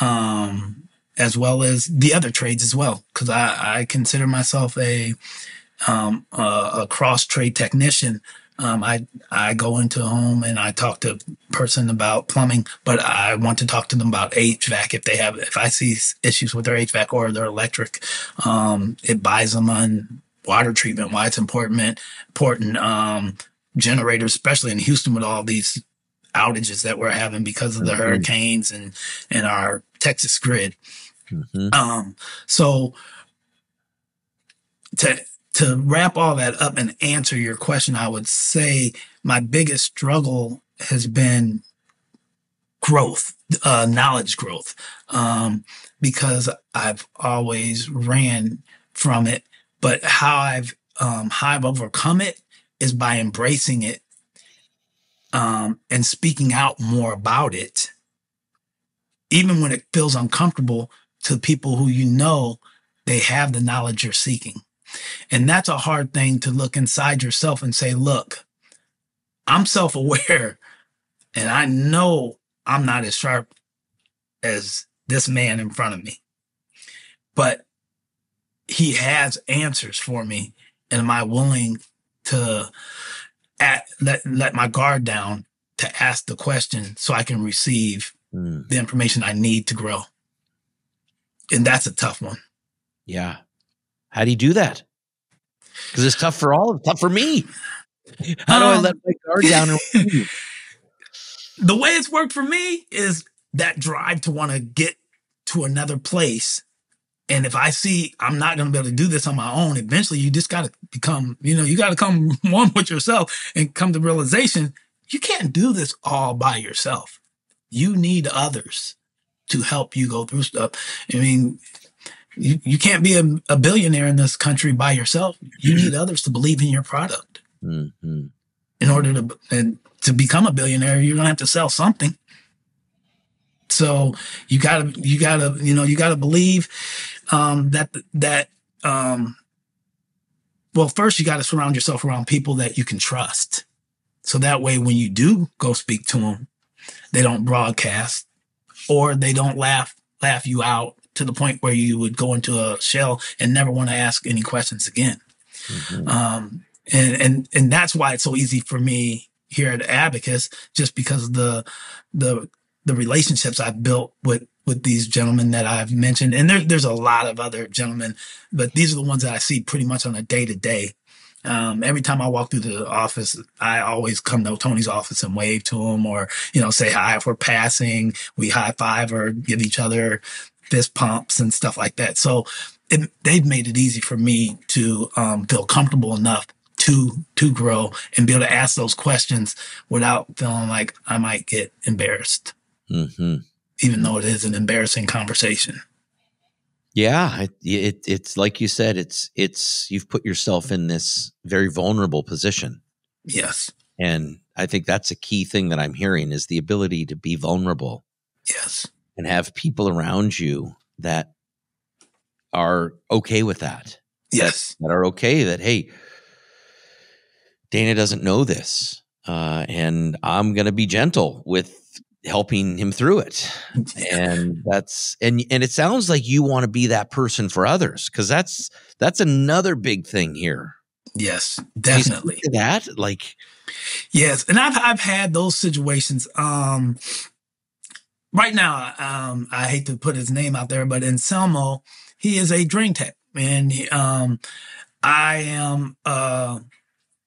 as well as the other trades as well. Because I consider myself a cross trade technician. I go into a home and I talk to a person about plumbing, but I want to talk to them about HVAC if I see issues with their HVAC or their electric. It buys them on water treatment, why it's important generators, especially in Houston with all these outages that we're having because of the hurricanes and our Texas grid. So to wrap all that up and answer your question, I would say my biggest struggle has been growth, knowledge growth, because I've always ran from it. But how I've overcome it is by embracing it and speaking out more about it, even when it feels uncomfortable to people who they have the knowledge you're seeking. And that's a hard thing, to look inside yourself and say, look, I'm self-aware and I know I'm not as sharp as this man in front of me, but he has answers for me. And am I willing to let my guard down to ask the question so I can receive the information I need to grow? And that's a tough one. Yeah. How do you do that? Because it's tough tough for me. How do I let my guard down? The way it's worked for me is that drive to want to get to another place. And if I see I'm not going to be able to do this on my own, eventually you just got to become, you got to come one with yourself and come to realization you can't do this all by yourself. You need others to help you go through stuff. I mean, you can't be a billionaire in this country by yourself. You need others to believe in your product. In order to become a billionaire, you're going to have to sell something. So you gotta believe that Well, first you got to surround yourself around people that you can trust. So that way, when you do go speak to them, they don't broadcast or they don't laugh you out to the point where you would go into a shell and never want to ask any questions again. Mm-hmm. And that's why it's so easy for me here at Abacus, just because of the relationships I've built with these gentlemen that I've mentioned. And there's a lot of other gentlemen, but these are the ones that I see pretty much on a day-to-day. Every time I walk through the office, I always come to Tony's office and wave to him, or, say hi if we're passing. We high five or give each other fist pumps and stuff like that. So they've made it easy for me to feel comfortable enough to grow and be able to ask those questions without feeling like I might get embarrassed, even though it is an embarrassing conversation. Yeah, it's like you said, it's you've put yourself in this very vulnerable position. Yes. And I think that's a key thing that I'm hearing is the ability to be vulnerable. Yes. And have people around you that are okay with that. Yes. That are okay that, hey, Dana doesn't know this. And I'm going to be gentle with helping him through it. And and it sounds like you want to be that person for others, because that's another big thing here. Yes, definitely. That yes. And I've had those situations. Right now, I hate to put his name out there, but Anselmo, he is a drain tech, and I am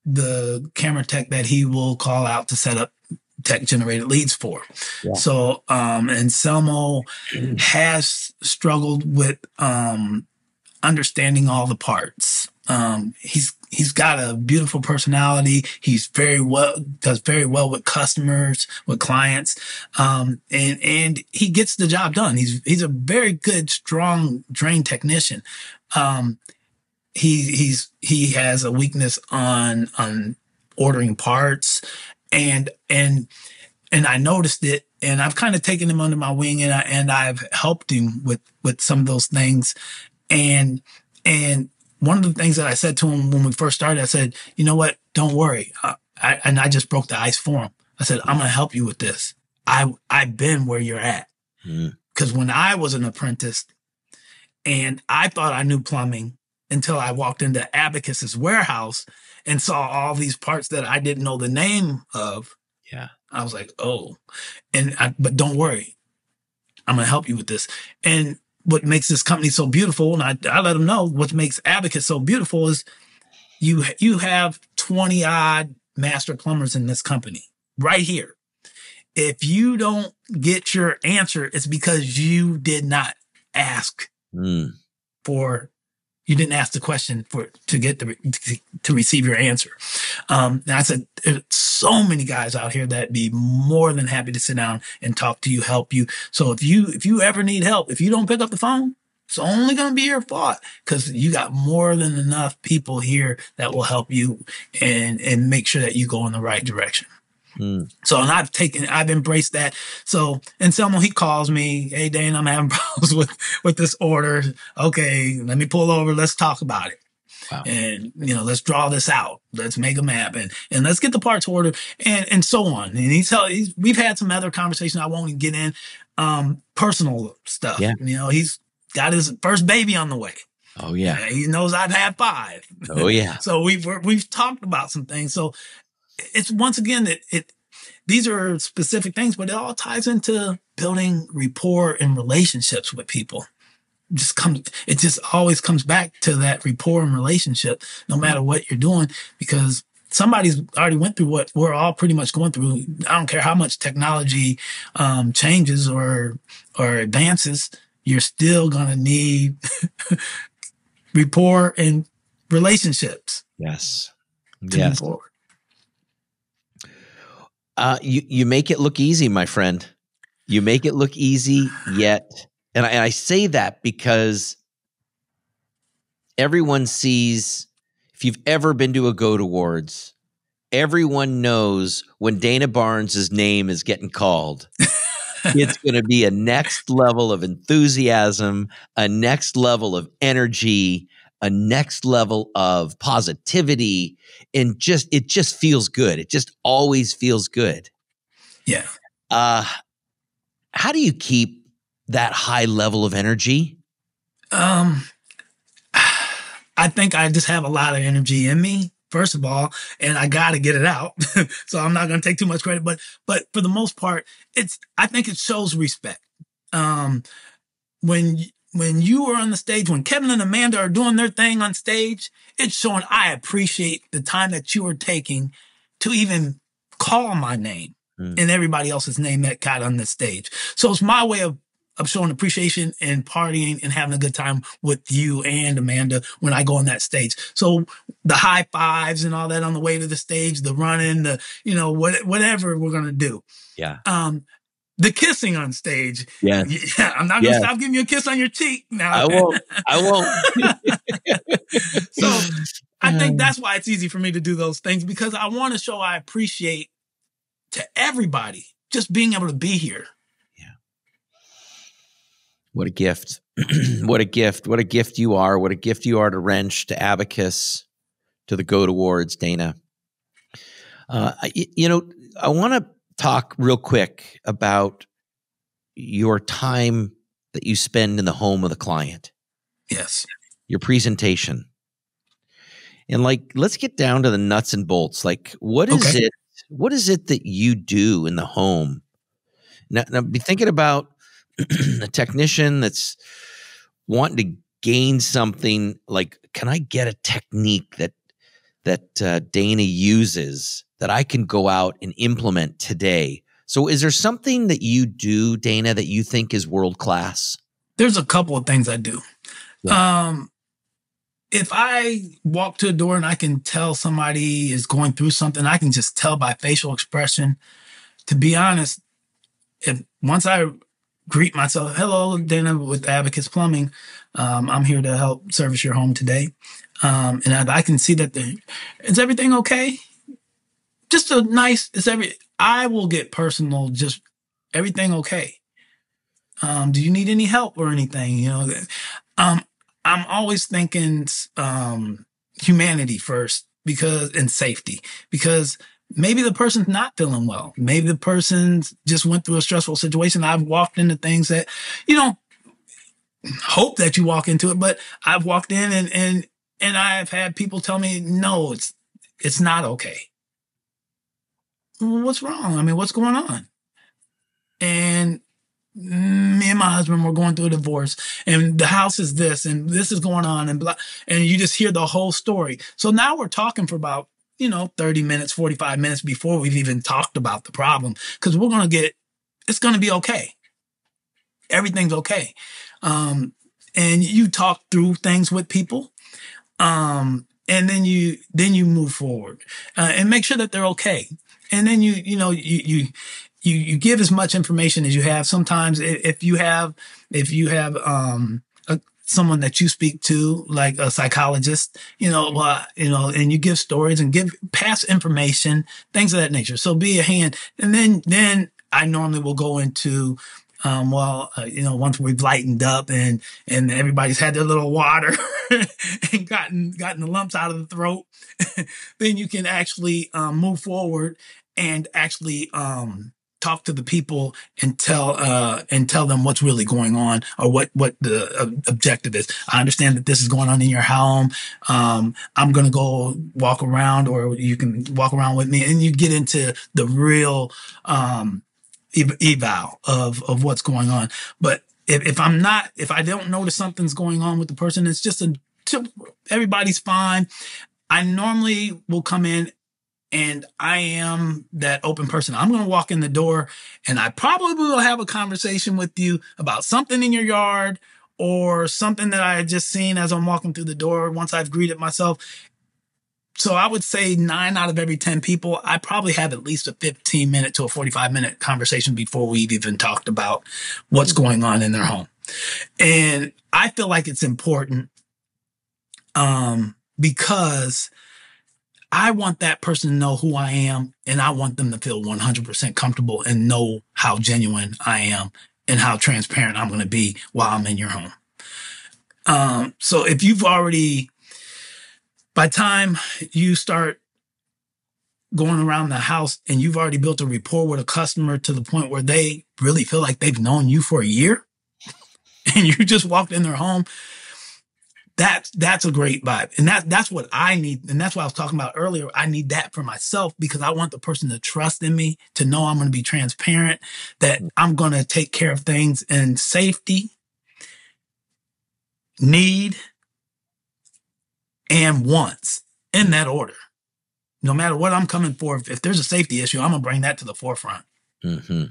the camera tech that he will call out to set up tech generated leads for. Yeah. So, Anselmo has struggled with understanding all the parts. He's got a beautiful personality. He's does very well with customers, with clients. And he gets the job done. He's a very good, strong drain technician. He has a weakness on ordering parts, and I noticed it, and I've kind of taken him under my wing, and I've helped him with some of those things. And one of the things that I said to him when we first started, I said, you know what? Don't worry. I just broke the ice for him. I said, I'm going to help you with this. I've been where you're at. Because when I was an apprentice and I thought I knew plumbing until I walked into Abacus's warehouse and saw all these parts that I didn't know the name of. Yeah. I was like, oh, but don't worry. I'm going to help you with this. And what makes this company so beautiful, and I let them know what makes Abacus so beautiful, is you have 20 odd master plumbers in this company right here. If you don't get your answer, it's because you did not ask you didn't ask the question to get to receive your answer. And I said, there's so many guys out here that be more than happy to sit down and talk to you, help you. So if you ever need help, if you don't pick up the phone, it's only going to be your fault, because you got more than enough people here that will help you and make sure that you go in the right direction. So, and I've embraced that. So, Anselmo, he calls me, hey, Dane, I'm having problems with this order. Okay, let me pull over. Let's talk about it. Wow. And, let's draw this out. Let's make a map and let's get the parts ordered and so on. And we've had some other conversations. I won't even get in, personal stuff. Yeah. He's got his first baby on the way. Oh yeah. He knows I've had 5. Oh yeah. So we've talked about some things. So, it's once again these are specific things, but it all ties into building rapport and relationships with people. It just always comes back to that rapport and relationship, no matter what you're doing, because somebody's already went through what we're all pretty much going through. I don't care how much technology changes or advances, you're still gonna need rapport and relationships. Yes. To move forward. You make it look easy, my friend. You make it look easy, yet, and I say that because everyone sees, if you've ever been to a GOAT Awards, everyone knows when Dana Barnes' name is getting called, it's going to be a next level of enthusiasm, a next level of energy, a next level of positivity, and it just feels good. It just always feels good. Yeah. How do you keep that high level of energy? I think I just have a lot of energy in me, first of all, and I got to get it out. So I'm not going to take too much credit, but for the most part, I think it shows respect. When you are on the stage, when Kevin and Amanda are doing their thing on stage, it's showing I appreciate the time that you are taking to even call my name and everybody else's name that got on the stage. So it's my way of showing appreciation and partying and having a good time with you and Amanda when I go on that stage. So the high fives and all that on the way to the stage, the running, whatever we're going to do. Yeah. The kissing on stage. Yes. Yeah, I'm not going to stop giving you a kiss on your cheek now. I won't. So I think that's why it's easy for me to do those things, because I want to show I appreciate to everybody just being able to be here. Yeah. What a gift. What a gift. What a gift you are. What a gift you are to Wrench, to Abacus, to the GOAT Awards, Dana. I want to talk real quick about your time that you spend in the home of the client. Yes. Your presentation. And let's get down to the nuts and bolts. What is it that you do in the home? Now be thinking about a technician that's wanting to gain something. Can I get a technique that Dana uses that I can go out and implement today? So is there something that you do, Dana, that you think is world-class? There's a couple of things I do. Yeah. If I walk to a door and I can tell somebody is going through something, I can just tell by facial expression. To be honest, once I greet myself, hello, Dana with Abacus Plumbing, I'm here to help service your home today. And I can see that is everything okay? Just a nice, I will get personal, just everything okay? Do you need any help or anything? I'm always thinking humanity first, and safety, because maybe the person's not feeling well. Maybe the person just went through a stressful situation. I've walked into things that you don't hope that you walk into it, but I've walked in and I've had people tell me, no, it's not okay. What's wrong? I mean, what's going on? And me and my husband were going through a divorce, and the house is this, and this is going on, and blah, and you just hear the whole story. So now we're talking for about 30 minutes, 45 minutes before we've even talked about the problem, because it's going to be okay. Everything's okay. And you talk through things with people. And then you move forward, and make sure that they're okay. And then you give as much information as you have. Sometimes if you have someone that you speak to, like a psychologist, and you give stories and pass information, things of that nature. So be a hand. And then I normally will go into, once we've lightened up and everybody's had their little water and gotten the lumps out of the throat, then you can actually move forward and actually talk to the people and tell them what's really going on, or what the objective is. I understand that this is going on in your home. I'm going to go walk around, or you can walk around with me, and you get into the real eval of what's going on. But if I don't notice something's going on with the person, it's just everybody's fine. I normally will come in, and I am that open person. I'm going to walk in the door, and I probably will have a conversation with you about something in your yard, or something that I had just seen as I'm walking through the door once I've greeted myself. So I would say 9 out of every 10 people, I probably have at least a 15-minute to a 45-minute conversation before we've even talked about what's going on in their home. And I feel like it's important because I want that person to know who I am, and I want them to feel 100% comfortable and know how genuine I am and how transparent I'm going to be while I'm in your home. So if you've already By the time you start going around the house and you've already built a rapport with a customer to the point where they really feel like they've known you for a year and you just walked in their home, that's a great vibe. And that's what I need. And that's what I was talking about earlier. I need that for myself because I want the person to trust in me, to know I'm going to be transparent, that I'm going to take care of things in safety, need, and wants, in that order. No matter what I'm coming for, if there's a safety issue, I'm going to bring that to the forefront. Mm-hmm.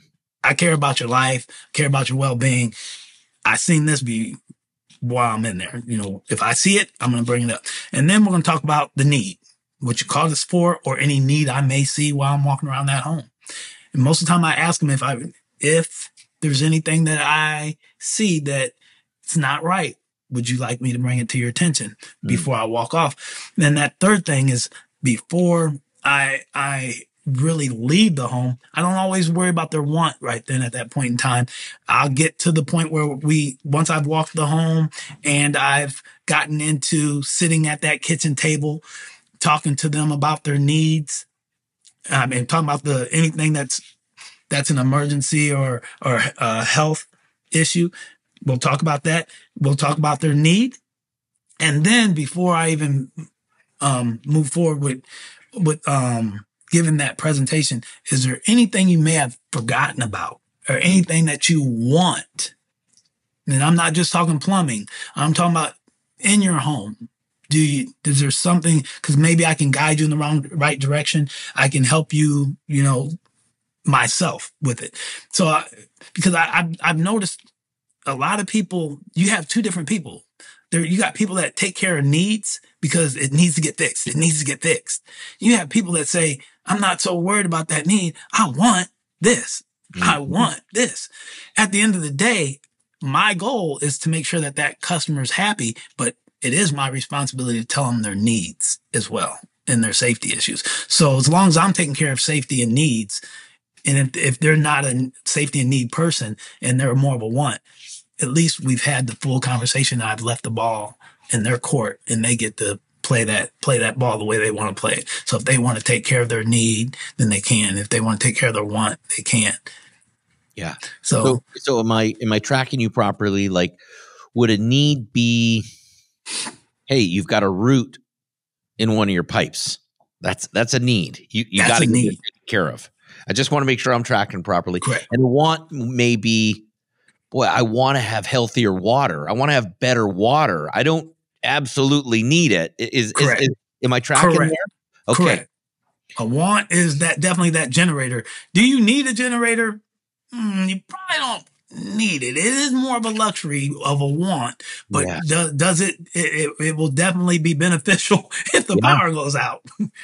I care about your life, care about your well-being. I've seen this be while I'm in there. You know, if I see it, I'm going to bring it up. And then we're going to talk about the need, what you call this for, or any need I may see while I'm walking around that home. And most of the time I ask them if there's anything that I see that it's not right, would you like me to bring it to your attention before I walk off? Then that third thing is, before I really leave the home, I don't always worry about their want right then at that point in time. I'll get to the point where once I've walked the home and I've gotten into sitting at that kitchen table, talking to them about their needs. I mean, talking about anything that's an emergency or a health issue. We'll talk about that. We'll talk about their need. And then before I even move forward with giving that presentation, is there anything you may have forgotten about or anything that you want? And I'm not just talking plumbing. I'm talking about in your home. Is there something, because maybe I can guide you in the right direction. I can help you, myself with it. So because I've noticed a lot of people, you have two different people. You got people that take care of needs because it needs to get fixed. It needs to get fixed. You have people that say, I'm not so worried about that need. I want this. Mm-hmm. I want this. At the end of the day, my goal is to make sure that customer's happy, but it is my responsibility to tell them their needs as well and their safety issues. So as long as I'm taking care of safety and needs, and if they're not a safety and need person and they're more of a want, at least we've had the full conversation. I've left the ball in their court and they get to play that ball the way they want to play it. So if they want to take care of their need, then they can. If they want to take care of their want, they can. Yeah. So am I tracking you properly? Like, would a need be, hey, you've got a root in one of your pipes. That's a need. You got to get it taken care of. I just want to make sure I'm tracking properly. Correct. And a want may be, boy, I want to have healthier water. I want to have better water. I don't absolutely need it. Am I tracking Correct. there? Okay. Correct. A want is definitely that generator. Do you need a generator? You probably don't need it. It is more of a luxury of a want, but does it will definitely be beneficial if the power goes out.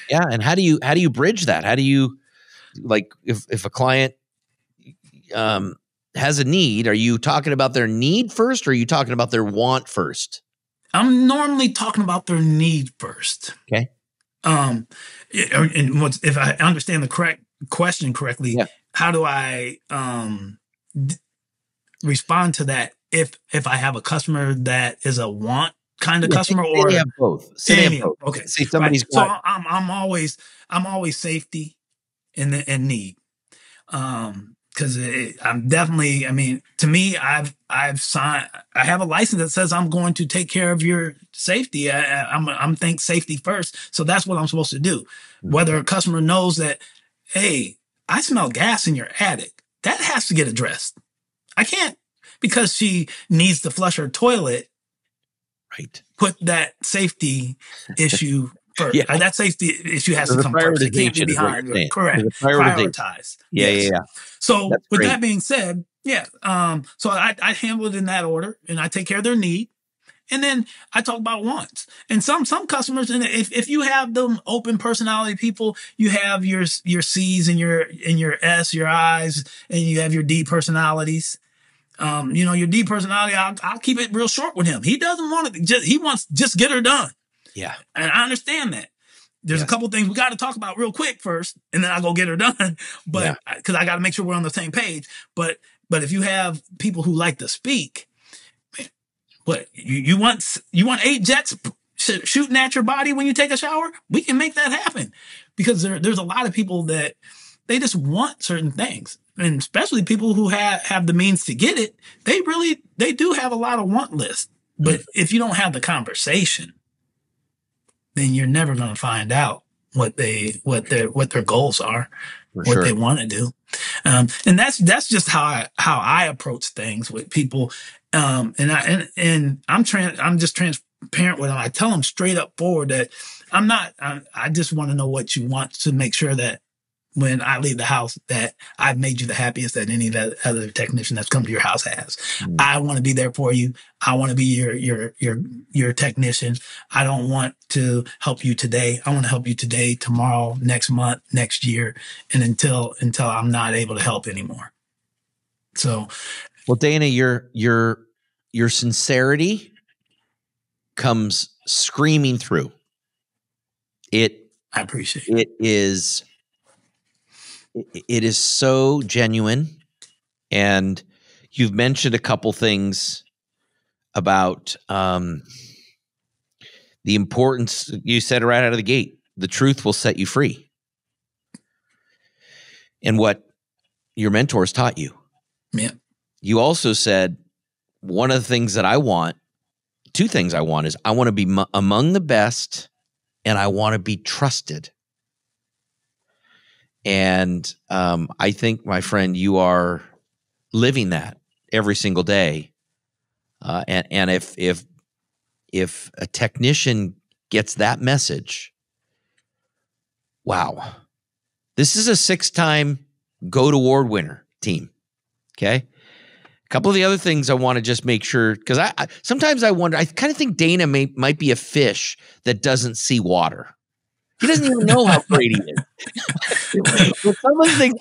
Yeah. And how do you bridge that? How do you, like, if a client, has a need, are you talking about their need first or are you talking about their want first? I'm normally talking about their need first. Okay. And if I understand the question correctly, how do I respond to that if I have a customer that is a want kind of customer, or they have both? Both. Okay. See, somebody's right. So I'm always safety and need. Because I'm definitely, I mean, to me, I have a license that says I'm going to take care of your safety. I'm think safety first. So that's what I'm supposed to do. Mm-hmm. Whether a customer knows that, hey, I smell gas in your attic, that has to get addressed. I can't, because she needs to flush her toilet, right, put that safety issue first. That safety issue has to come first. It can't be behind. Correct. Prioritize. Yeah. So with that being said, so I handle it in that order, and I take care of their need, and then I talk about wants. And some customers, and if you have them open personality people, you have your C's and your S, your I's, and you have your D personalities. Your D personality, I'll keep it real short with him. He doesn't want it. He wants just get her done. Yeah. And I understand that. There's a couple things we got to talk about real quick first, and then I go get her done. But because I got to make sure we're on the same page. But if you have people who like to speak, what you want 8 jets shooting at your body when you take a shower, we can make that happen. Because there's a lot of people that they just want certain things. And especially people who have the means to get it, they do have a lot of want lists. But if you don't have the conversation, then you're never going to find out what their goals are, what they want to do. And that's just how I approach things with people. I'm just transparent with them. I tell them straight up forward that I just want to know what you want to make sure that when I leave the house that I've made you the happiest that any other technician that's come to your house has. I want to be there for you. I want to be your technician. I don't want to help you today. I want to help you today, tomorrow, next month, next year, and until I'm not able to help anymore. So, well, Dana, your sincerity comes screaming through. I appreciate it. It is so genuine. And you've mentioned a couple things about the importance. You said it right out of the gate. The truth will set you free. And what your mentors taught you. Yeah. You also said one of the things that I want, two things I want is I want to be among the best and I want to be trusted. And I think, my friend, you are living that every single day. And if a technician gets that message, wow, this is a 6-time GOAT Award winner team. Okay. A couple of the other things I want to just make sure, because I sometimes I wonder, I kind of think Dana might be a fish that doesn't see water. He doesn't even know how great he is. But some of the things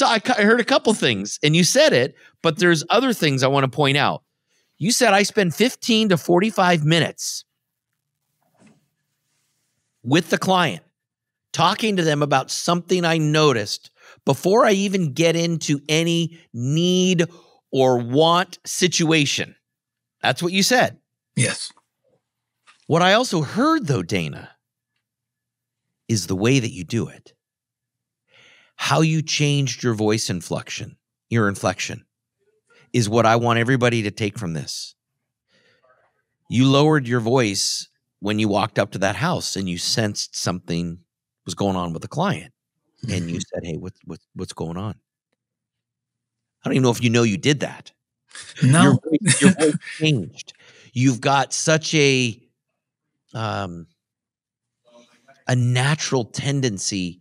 I heard a couple things, and you said it, but there's other things I want to point out. You said I spend 15 to 45 minutes with the client, talking to them about something I noticed before I even get into any need or want situation. That's what you said. Yes. What I also heard, though, Dana, is the way that you do it. How you changed your voice inflection, your inflection, is what I want everybody to take from this. You lowered your voice when you walked up to that house and you sensed something was going on with the client. And you said, hey, what's going on? I don't even know if you know you did that. No. Your voice changed. You've got such a natural tendency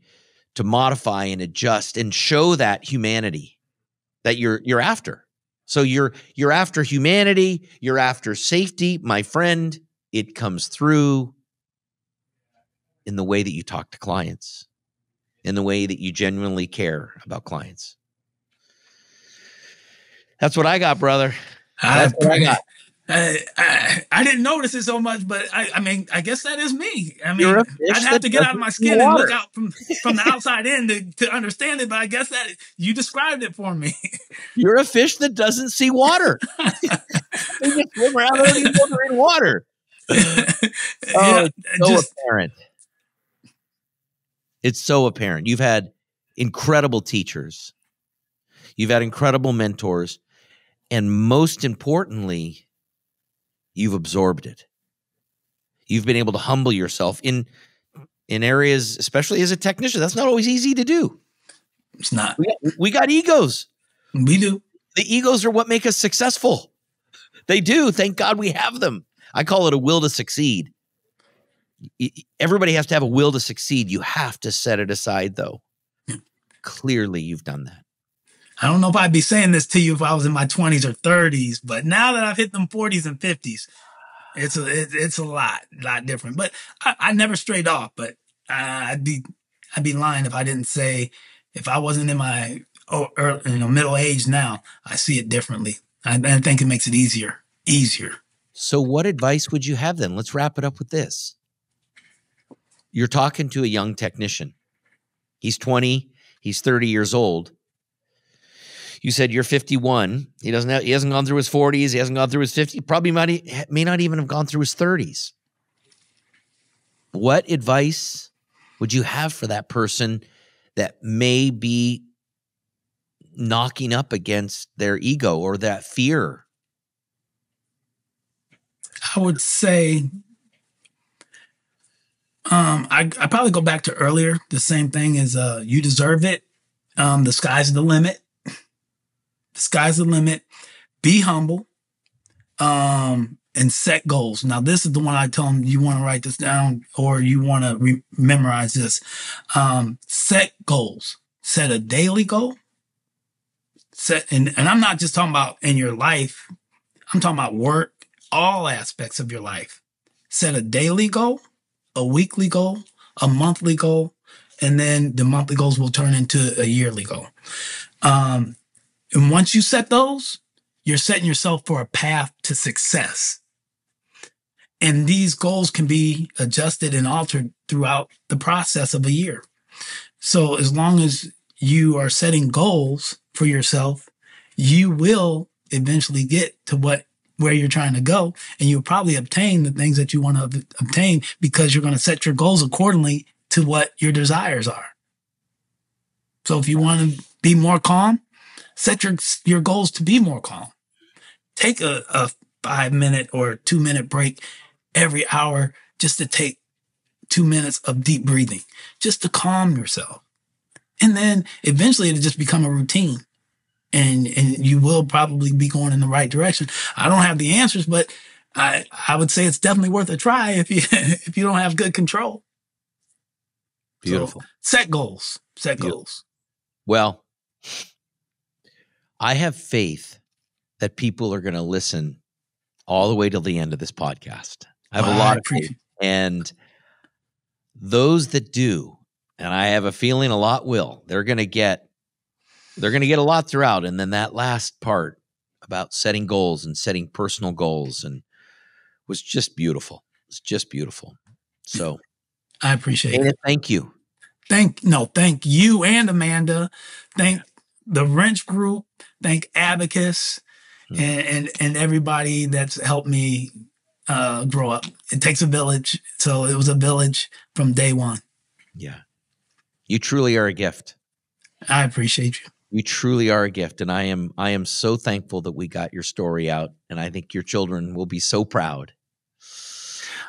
to modify and adjust and show that humanity that you're after. So you're after humanity, you're after safety, my friend. It comes through in the way that you talk to clients, in the way that you genuinely care about clients. That's what I got, brother. That's what I got. I didn't notice it so much, but I mean, I guess that is me. I mean, I'd have to get out of my skin and look out from the outside in to understand it, but I guess that you described it for me. You're a fish that doesn't see water. You just swim around in water. It's so apparent. It's so apparent. You've had incredible teachers. You've had incredible mentors. And most importantly, you've absorbed it. You've been able to humble yourself in areas, especially as a technician. That's not always easy to do. It's not. We got egos. We do. The egos are what make us successful. They do. Thank God we have them. I call it a will to succeed. Everybody has to have a will to succeed. You have to set it aside, though. Clearly, you've done that. I don't know if I'd be saying this to you if I was in my 20s or 30s, but now that I've hit them 40s and 50s, it's a lot different. But I never strayed off. But I'd be lying if I didn't say, if I wasn't in my middle age now, I see it differently. I think it makes it easier. So what advice would you have then? Let's wrap it up with this. You're talking to a young technician. He's 20. He's 30 years old. You said you're 51. He hasn't gone through his 40s. He hasn't gone through his 50s. Probably may not even have gone through his 30s. what advice would you have for that person that may be knocking up against their ego or that fear? I would say, I probably go back to earlier. The same thing is, you deserve it. The sky's the limit. The sky's the limit. Be humble. And set goals. Now, this is the one I tell them, you want to write this down or you want to memorize this. Set goals. Set a daily goal. And I'm not just talking about in your life. I'm talking about work, all aspects of your life. Set a daily goal, a weekly goal, a monthly goal, and then the monthly goals will turn into a yearly goal. And once you set those, you're setting yourself for a path to success. And these goals can be adjusted and altered throughout the process of a year. So as long as you are setting goals for yourself, you will eventually get to where you're trying to go. And you'll probably obtain the things that you want to obtain because you're going to set your goals accordingly to what your desires are. So if you want to be more calm, set your goals to be more calm. Take a 5-minute or 2-minute break every hour just to take 2 minutes of deep breathing, just to calm yourself. And then eventually it'll just become a routine and you will probably be going in the right direction. I don't have the answers, but I would say it's definitely worth a try if you don't have good control. Beautiful. So set goals. Set goals. Well, I have faith that people are going to listen all the way till the end of this podcast. I have a lot of faith. And those that do, and I have a feeling a lot will, they're going to get a lot throughout. And then that last part about setting goals and setting personal goals and was just beautiful. It's just beautiful. So I appreciate it. Thank you. Thank you and Amanda. Thank the Wrench Group. Thank Abacus and everybody that's helped me grow up. It takes a village. So it was a village from day one. Yeah. You truly are a gift. I appreciate you. You truly are a gift. And I am so thankful that we got your story out. And I think your children will be so proud.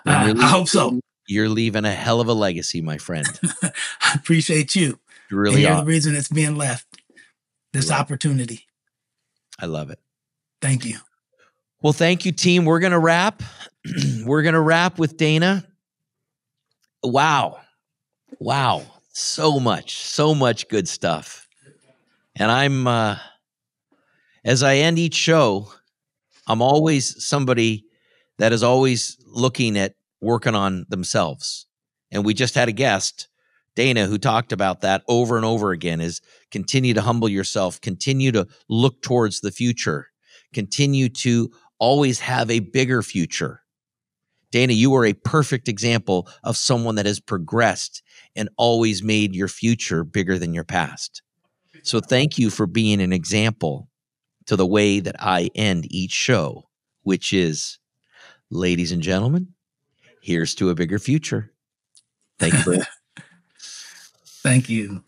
I hope so. You're leaving a hell of a legacy, my friend. I appreciate you. You really you're are. the reason it's being left. This opportunity. I love it. Thank you. Well, thank you, team. We're going to wrap. We're going to wrap with Dana. Wow. So much good stuff. And I'm, as I end each show, I'm always somebody that is always looking at working on themselves. And we just had a guest, Dana, who talked about that over and over again, is continue to humble yourself, continue to look towards the future, continue to always have a bigger future. Dana, you are a perfect example of someone that has progressed and always made your future bigger than your past. So thank you for being an example to the way that I end each show, which is, ladies and gentlemen, here's to a bigger future. Thank you. Thank you.